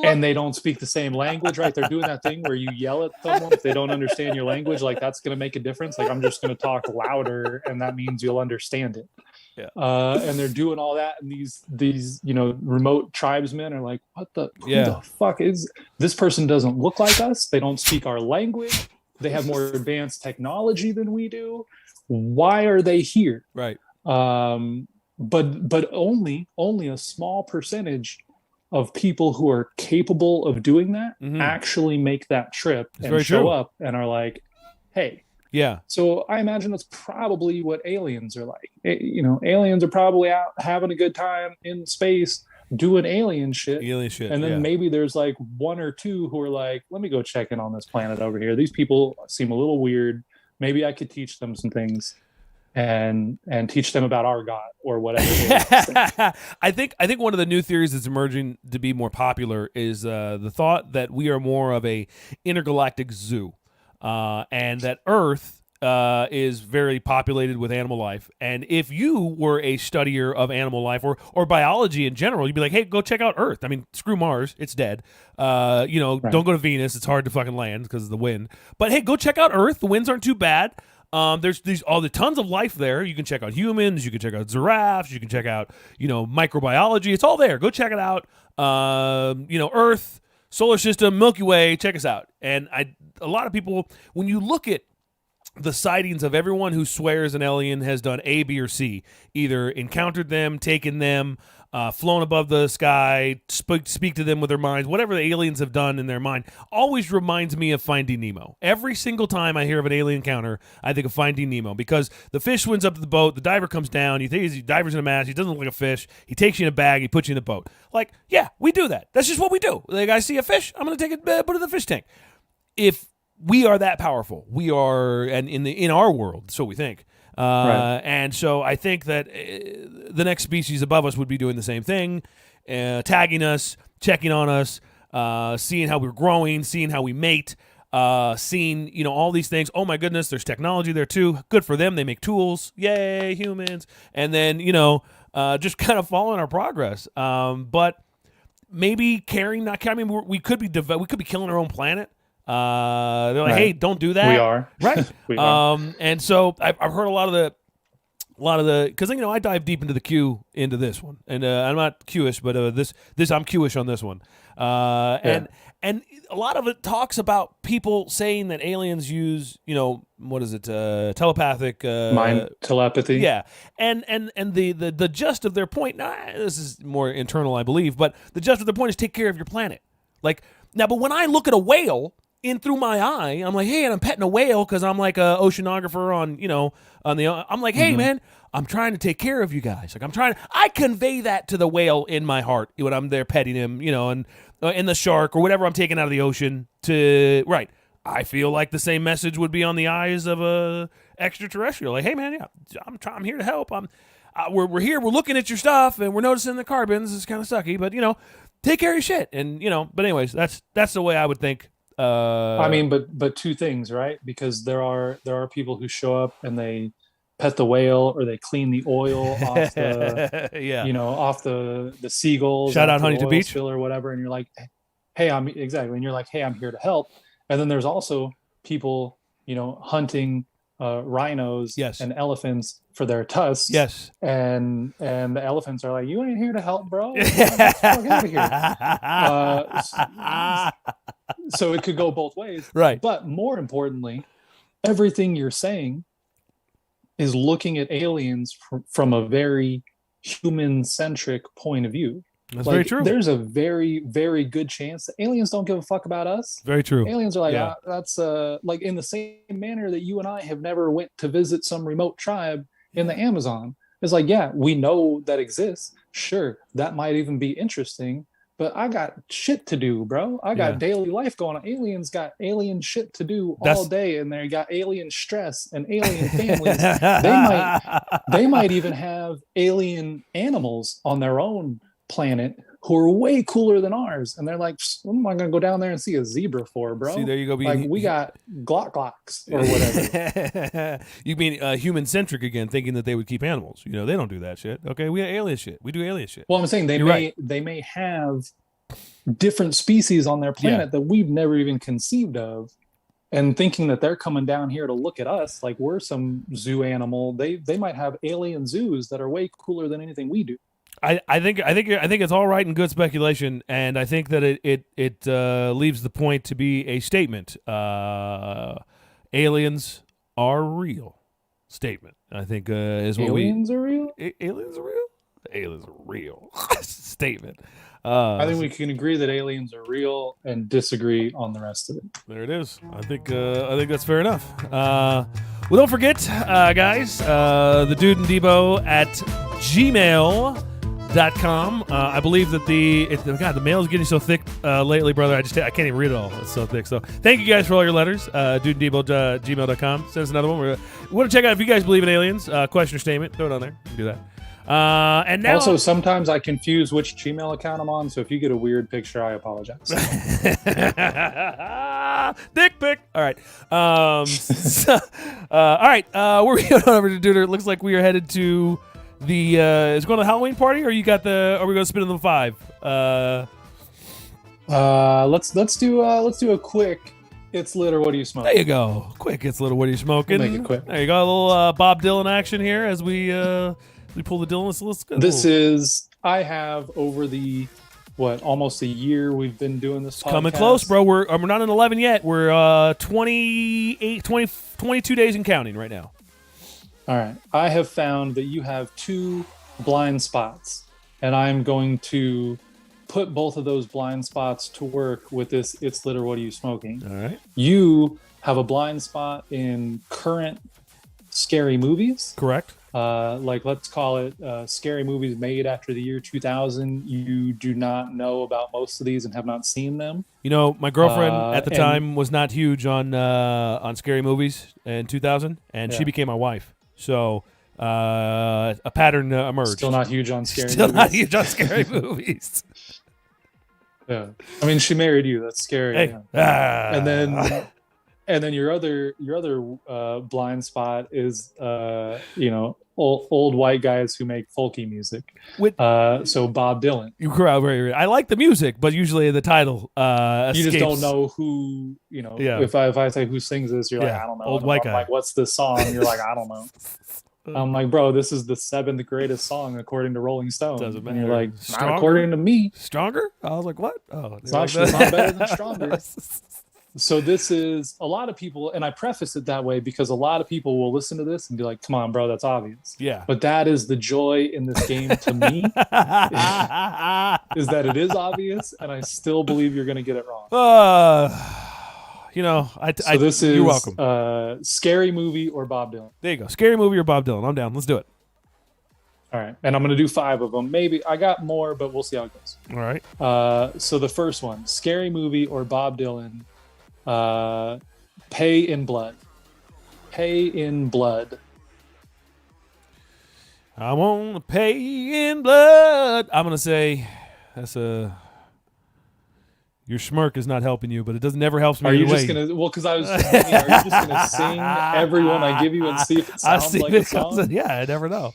And they don't speak the same language, right? They're doing that thing where you yell at someone if they don't understand your language, like that's going to make a difference. Like, I'm just going to talk louder, and that means you'll understand it. Yeah. And they're doing all that, and these remote tribesmen are like, "What the who the fuck is this person? Doesn't look like us. They don't speak our language. They have more advanced technology than we do. Why are they here?" Right. But only a small percentage of people who are capable of doing that actually make that trip and show up and are like, "Hey." Yeah. So I imagine that's probably what aliens are like. Aliens are probably out having a good time in space doing alien shit. And then maybe there's like one or two who are like, "Let me go check in on this planet over here. These people seem a little weird. Maybe I could teach them some things and teach them about our God," or whatever. I think one of the new theories that's emerging to be more popular is the thought that we are more of a intergalactic zoo. And that Earth is very populated with animal life. And if you were a studier of animal life or biology in general, you'd be like, hey, go check out Earth. I mean, screw Mars. It's dead. Right. Don't go to Venus. It's hard to fucking land because of the wind. But hey, go check out Earth. The winds aren't too bad. There's all the tons of life there. You can check out humans. You can check out giraffes. You can check out, microbiology. It's all there. Go check it out. Earth, solar system, Milky Way. Check us out. And a lot of people, when you look at the sightings of everyone who swears an alien has done A, B, or C, either encountered them, taken them, flown above the sky, speak to them with their minds, whatever the aliens have done in their mind, always reminds me of Finding Nemo. Every single time I hear of an alien encounter, I think of Finding Nemo, because the fish swims up to the boat, the diver comes down, you think the diver's in a mask, he doesn't look like a fish, he takes you in a bag, he puts you in the boat. Like, yeah, we do that. That's just what we do. Like, I see a fish, I'm going to take it, put it in the fish tank. If we are that powerful, we are, and in our world, so we think. Right. And so I think that the next species above us would be doing the same thing, tagging us, checking on us, seeing how we're growing, seeing how we mate, seeing, all these things. Oh my goodness, there's technology there too. Good for them. They make tools. Yay, humans. And then, just kind of following our progress. But maybe caring, not caring. I mean, we could be killing our own planet. They're like, right. Hey, don't do that. We are. Right. We are. And so I've heard a lot of the, because, I dive deep into the Q into this one, and I'm not Q-ish, but this I'm Q-ish on this one. And a lot of it talks about people saying that aliens use, what is it? Telepathic, mind telepathy. Yeah. And the gist of their point, this is more internal, I believe, but the gist of their point is take care of your planet. Like, now, but when I look at a whale in through my eye, I'm like, hey, and I'm petting a whale because I'm like a oceanographer I'm like, hey, man, I'm trying to take care of you guys. Like, I convey that to the whale in my heart when I'm there petting him, and in the shark or whatever I'm taking out of the ocean right. I feel like the same message would be on the eyes of a extraterrestrial. Like, hey, man, yeah, I'm here to help. We're here. We're looking at your stuff and we're noticing the carbons. It's kind of sucky, but, take care of your shit. And, but anyways, that's the way I would think. But two things, right? Because there are people who show up and they pet the whale or they clean the oil off the, off the seagulls. Shout out Huntington Beach spill or whatever. And you're like, hey, I'm here to help. And then there's also people, hunting rhinos and elephants for their tusks. Yes. And the elephants are like, you ain't here to help, bro. Get out of here. So it could go both ways. Right. But more importantly, everything you're saying is looking at aliens from a very human-centric point of view. That's very true. There's a very, very good chance that aliens don't give a fuck about us. Very true. Aliens are like, that's like in the same manner that you and I have never went to visit some remote tribe in the Amazon. It's like, yeah, we know that exists. Sure, that might even be interesting, but I got shit to do, bro. I got daily life going on. Aliens got alien shit to do all day, and they got alien stress and alien families. They might even have alien animals on their own planet who are way cooler than ours, and they're like, what am I gonna go down there and see a zebra for, bro? See, there you go. Like, we got glocks or whatever. You mean human-centric again, thinking that they would keep animals. They don't do that shit. Okay, we got alien shit. We do alien shit. Well, I'm saying they may have different species on their planet that we've never even conceived of, and thinking that they're coming down here to look at us like we're some zoo animal. They might have alien zoos that are way cooler than anything we do. I think it's all right and good speculation, and I think that it leaves the point to be a statement. Aliens are real. Statement. I think is what aliens are real. Aliens are real. Aliens are real. Statement. I think we can agree that aliens are real and disagree on the rest of it. There it is. I think that's fair enough. Well, don't forget, guys, the Dude and Debo at gmail.com. I believe that the mail is getting so thick lately, brother. I can't even read it all. It's so thick. So thank you guys for all your letters. Dudeandebo@gmail.com. Send us another one. We want to check out if you guys believe in aliens. Question or statement. Throw it on there. You can do that. And now, also, sometimes I confuse which Gmail account I'm on, so if you get a weird picture, I apologize. Dick pic. All right. All right. We're going over to Duder. It looks like we are headed to the. Is it going to the Halloween party, or you got the? Are we going to spin in the 5? Let's do a quick. It's lit or what do you smoke? There you go. Quick. It's lit or what are you smoking? We'll make it quick. There you go. A little Bob Dylan action here as we pull the Dylan. Let's go. I have over the almost a year we've been doing this podcast. Coming close, bro. We're not in 11 yet. We're 22 days and counting right now. All right. I have found that you have 2 blind spots, and I'm going to put both of those blind spots to work with this It's Lit or What Are You Smoking? All right. You have a blind spot in current scary movies. Correct. Let's call it scary movies made after the year 2000. You do not know about most of these and have not seen them. You know, my girlfriend at the time was not huge on scary movies in 2000, and she became my wife. So a pattern emerged. Still not huge on scary Still movies. not huge on scary movies. Yeah. I mean, she married you. That's scary. Hey. Yeah. And then your other blind spot is old white guys who make folky music. So Bob Dylan. I like the music, but usually the title escapes. You just don't know who, Yeah. If I say who sings this, you're like, I don't know. Old white guy. Like, what's this song? You're like, I don't know. I'm like, bro, this is the 7th greatest song according to Rolling Stone. Doesn't matter. And you're like, Stronger? not according to me. Stronger? I was like, what? Oh, it's not better than Stronger. So this is a lot of people, and I preface it that way because a lot of people will listen to this and be like, come on, bro, that's obvious. Yeah. But that is the joy in this game to me, is that it is obvious, and I still believe you're going to get it wrong. This is, you're welcome. Scary movie or Bob Dylan. There you go. Scary movie or Bob Dylan. I'm down. Let's do it. All right. And I'm going to do 5 of them. Maybe I got more, but we'll see how it goes. All right. So the first one, scary movie or Bob Dylan. Pay in Blood. Pay in Blood. I want to pay in blood. I'm gonna say that's your smirk is not helping you, but it doesn't never helps me. Are you just gonna? Well, because I was. Are you just gonna sing everyone I give you and see if it sounds like a song? Yeah, I never know.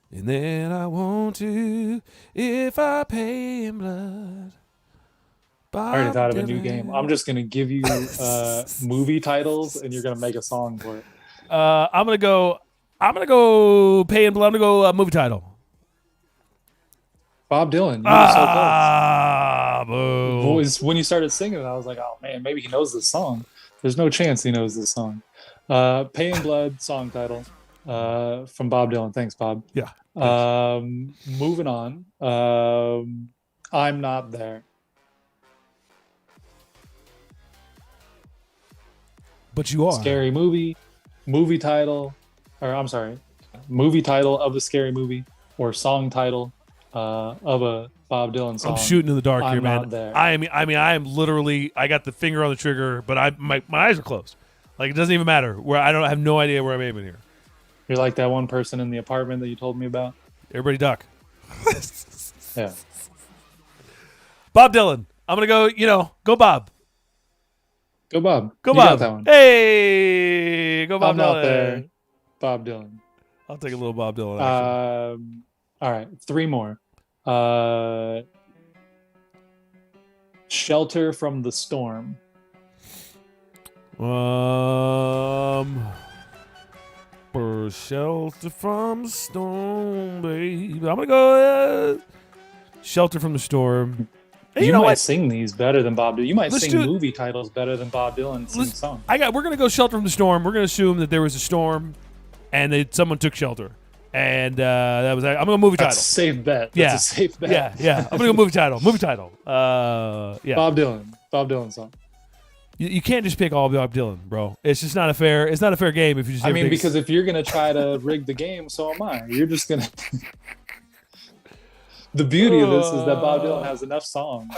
And then I want to if I pay in blood. I already thought of a new game. I'm just gonna give you movie titles, and you're gonna make a song for it. I'm gonna go pay in blood. I'm gonna go movie title. Bob Dylan. You were so close. When you started singing it, I was like, oh man, maybe he knows this song. There's no chance he knows this song. Pay in Blood song title from Bob Dylan. Thanks, Bob. Yeah. Moving on. I'm Not There. But you are. Scary movie title, movie title of a scary movie or song title of a Bob Dylan song. I'm shooting in the dark here, man. Not there. I am literally. I got the finger on the trigger, but my eyes are closed. Like it doesn't even matter. Where I have no idea where I'm aiming here. You're like that one person in the apartment that you told me about. Everybody duck. Yeah. Bob Dylan. I'm gonna go. Go Bob. Go Bob. Go you Bob. Got that one. Hey, go Bob I'm Dylan. Not There. Bob Dylan. I'll take a little Bob Dylan action. All right, 3 more. Shelter from the Storm. For shelter from the storm, baby. I'm gonna go Shelter from the Storm. You might sing these better than Bob Dylan. You might sing movie titles better than Bob Dylan sing songs. We're gonna go Shelter from the Storm. We're gonna assume that there was a storm, and someone took shelter, and that was. I'm gonna movie title. That's a safe bet. That's a safe bet. Yeah. I'm gonna go movie title. Movie title. Yeah. Bob Dylan song. You can't just pick all Bob Dylan, bro. It's just not a fair. It's not a fair game if you just. Because if you're gonna try to rig the game, so am I. You're just gonna. The beauty of this is that Bob Dylan has enough songs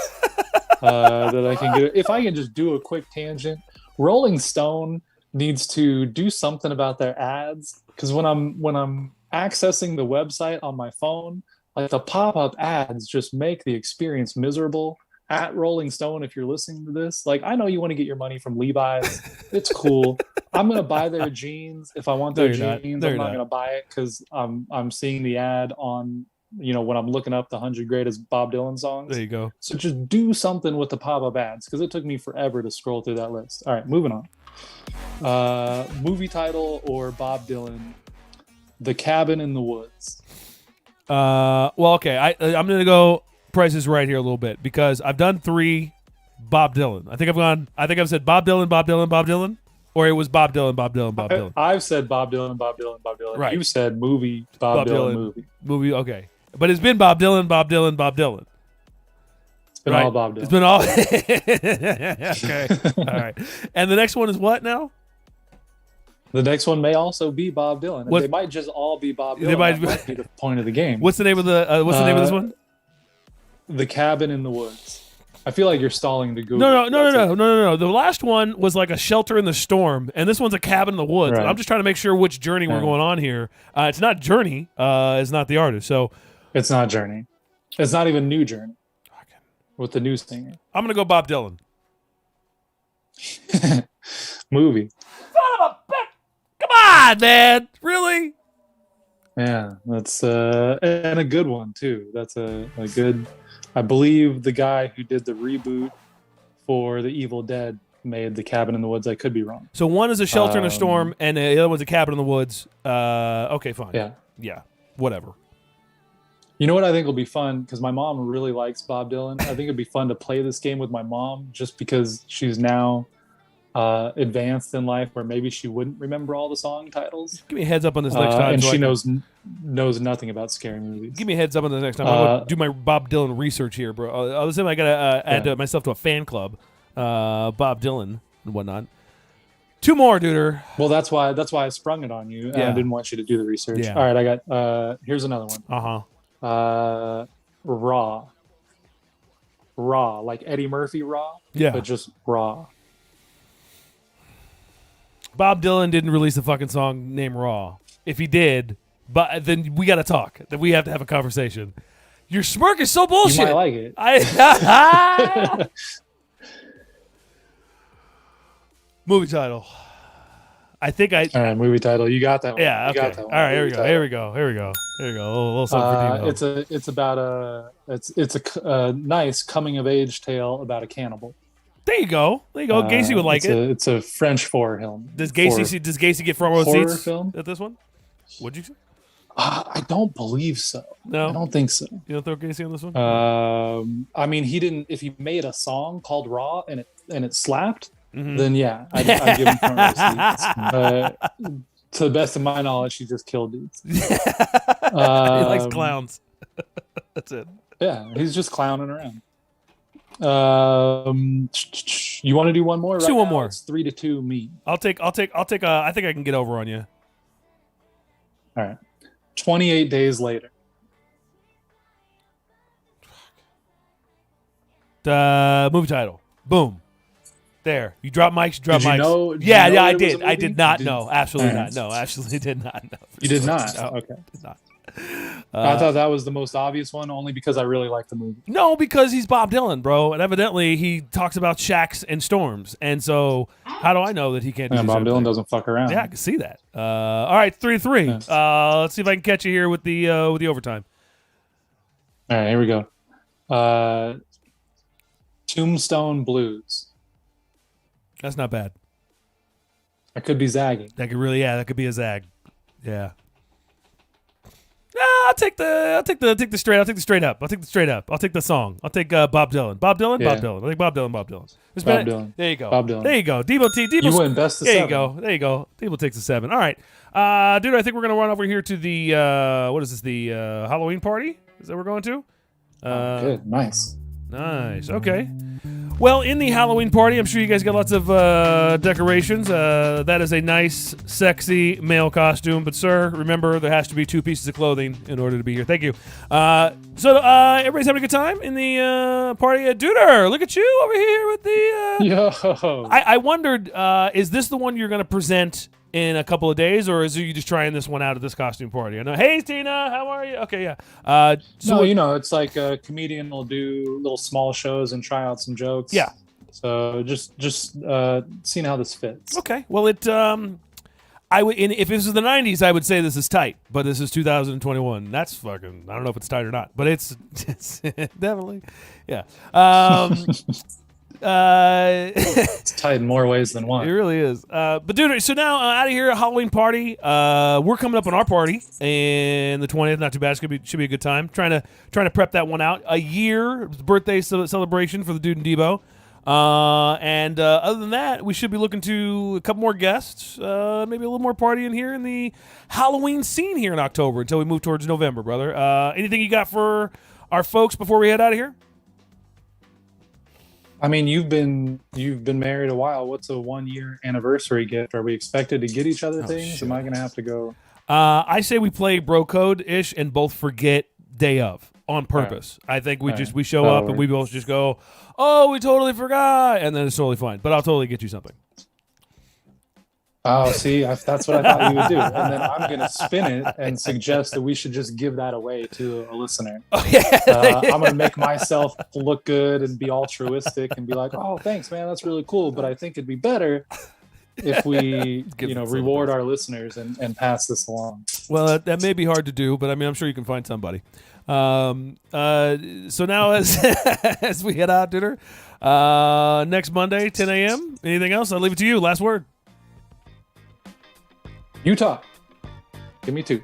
that I can get. If I can just do a quick tangent, Rolling Stone needs to do something about their ads, because when I'm accessing the website on my phone, like the pop-up ads just make the experience miserable. At Rolling Stone, if you're listening to this, like, I know you want to get your money from Levi's. It's cool. I'm gonna buy their jeans if I want their jeans. I'm not gonna buy it because I'm seeing the ad on, when I'm looking up the 100 greatest Bob Dylan songs. There you go. So just do something with the pop-up ads, because it took me forever to scroll through that list. All right, moving on. Movie title or Bob Dylan, The Cabin in the Woods. Well, okay. I'm gonna go Price is Right here a little bit, because I've done 3 Bob Dylan. I think I've said Bob Dylan, Bob Dylan, Bob Dylan, or it was Bob Dylan, Bob Dylan, Bob Dylan. I've said Bob Dylan, Bob Dylan, Bob Dylan. Right. You said movie, Bob Dylan, movie. Okay, but it's been Bob Dylan, Bob Dylan, Bob Dylan. It's been all Bob Dylan. It's been all. Okay, all right. And the next one is what now? The next one may also be Bob Dylan. They might just all be Bob Dylan. That might be the point of the game. What's the name of What's the name of this one? The Cabin in the Woods. I feel like you're stalling to Google. No. The last one was like a Shelter in the Storm, and this one's a Cabin in the Woods. Right. I'm just trying to make sure which Journey we're going on here. It's not Journey. It's not the artist. So it's not Journey. It's not even New Journey. With the new singer. I'm gonna go Bob Dylan. Movie. Son of a bitch! Come on, man. Really? Yeah, that's and a good one too. That's a good. I believe the guy who did the reboot for The Evil Dead made The Cabin in the Woods. I could be wrong. So one is a Shelter in a Storm, and the other one's a Cabin in the Woods. Okay, fine. Yeah, whatever. You know what I think will be fun, because my mom really likes Bob Dylan. I think it'd be fun to play this game with my mom, just because she's now advanced in life, where maybe she wouldn't remember all the song titles. Give me a heads up on this next time. And she knows nothing about scary movies. Give me a heads up on this next time. I'm going to do my Bob Dylan research here, bro. I got to add myself to a fan club, Bob Dylan and whatnot. 2 more, duder. Well, that's why I sprung it on you. I didn't want you to do the research. Yeah. All right, I got. Here's another one. Raw, like Eddie Murphy Raw, but just Raw. Bob Dylan didn't release a fucking song named Raw. If he did, but then we got to talk. Then we have to have a conversation. Your smirk is so bullshit. You might like it. Movie title. I think All right, movie title. You got that one. Yeah, okay. All right, here we go. A little something for Dino. It's about a nice coming of age tale about a cannibal. There you go. Gacy would like it. It's a French horror film. Does Gacy get front row seats film? At this one? What'd you say? I don't believe so. No, I don't think so. You don't throw Gacy on this one? I mean, he didn't. If he made a song called Raw and it slapped, then yeah, I'd give him front row seats. But to the best of my knowledge, he just killed dudes. He likes clowns. That's it. Yeah, he's just clowning around. You want to do one more? Do one more. It's 3-2 me. I'll take. I think I can get over on you. All right. 28 days later. Movie title. Boom. There. You drop mics. Did you mics. know? Yeah, I did. I did not know. Absolutely not. No, absolutely did not know. You did not. No, okay. Did not. I thought that was the most obvious one, only because I really like the movie. No, because he's Bob Dylan, bro, and evidently he talks about shacks and storms, and so how do I know that he can't? Do Bob Dylan doesn't fuck around. Yeah, I can see that. All right, 3-3. Yeah. Let's see if I can catch you here with the overtime. All right, here we go. Tombstone Blues. That's not bad. That could be zagging. That could be a zag. Yeah. I'll take the straight. I'll take the straight up. I'll take the straight up. I'll take the song. I'll take Bob Dylan. Bob Dylan. Yeah. Bob Dylan. I think Bob Dylan. Dylan. There you go. Bob Dylan. There you go. Debo. You win best of there 7. There you go. Debo takes a 7. All right, dude. I think we're gonna run over here to the what is this? The Halloween party? Is that we're going to? Good. Nice. Okay. Well, in the Halloween party, I'm sure you guys got lots of decorations. That is a nice, sexy male costume. But, sir, remember, there has to be 2 pieces of clothing in order to be here. Thank you. So everybody's having a good time in the party. Duder, look at you over here with the... Yo. I wondered, is this the one you're going to present in a couple of days, or is you just trying this one out at this costume party? I know. Hey, Tina, how are you? Okay, yeah. So it's like a comedian will do little small shows and try out some jokes. Yeah. So just seeing how this fits. Okay. Well, I would, if this was the 90s, I would say this is tight, but this is 2021. That's fucking, I don't know if it's tight or not, but it's definitely, yeah. It's tight in more ways than one. It really is. But dude, so now out of here, Halloween party. We're coming up on our party and the 20th. Not too bad. Should be a good time. Trying to prep that one out. A year birthday celebration for the dude and Debo. And other than that, we should be looking to a couple more guests, maybe a little more partying here in the Halloween scene here in October until we move towards November, brother. Anything you got for our folks before we head out of here? I mean, you've been married a while. What's a 1-year anniversary gift? Are we expected to get each other things? Shit. Am I gonna have to go? I say we play bro code ish and both forget day of on purpose. Right. I think we show up and we both just go, oh, we totally forgot, and then it's totally fine. But I'll totally get you something. Oh, see, that's what I thought you would do. And then I'm going to spin it and suggest that we should just give that away to a listener. Oh, yeah. I'm going to make myself look good and be altruistic and be like, oh, thanks, man. That's really cool. But I think it'd be better if we, reward our listeners and pass this along. Well, that may be hard to do, but I mean, I'm sure you can find somebody. So now as we head out dinner, next Monday, 10 a.m., anything else? I'll leave it to you. Last word. Utah. Give me 2.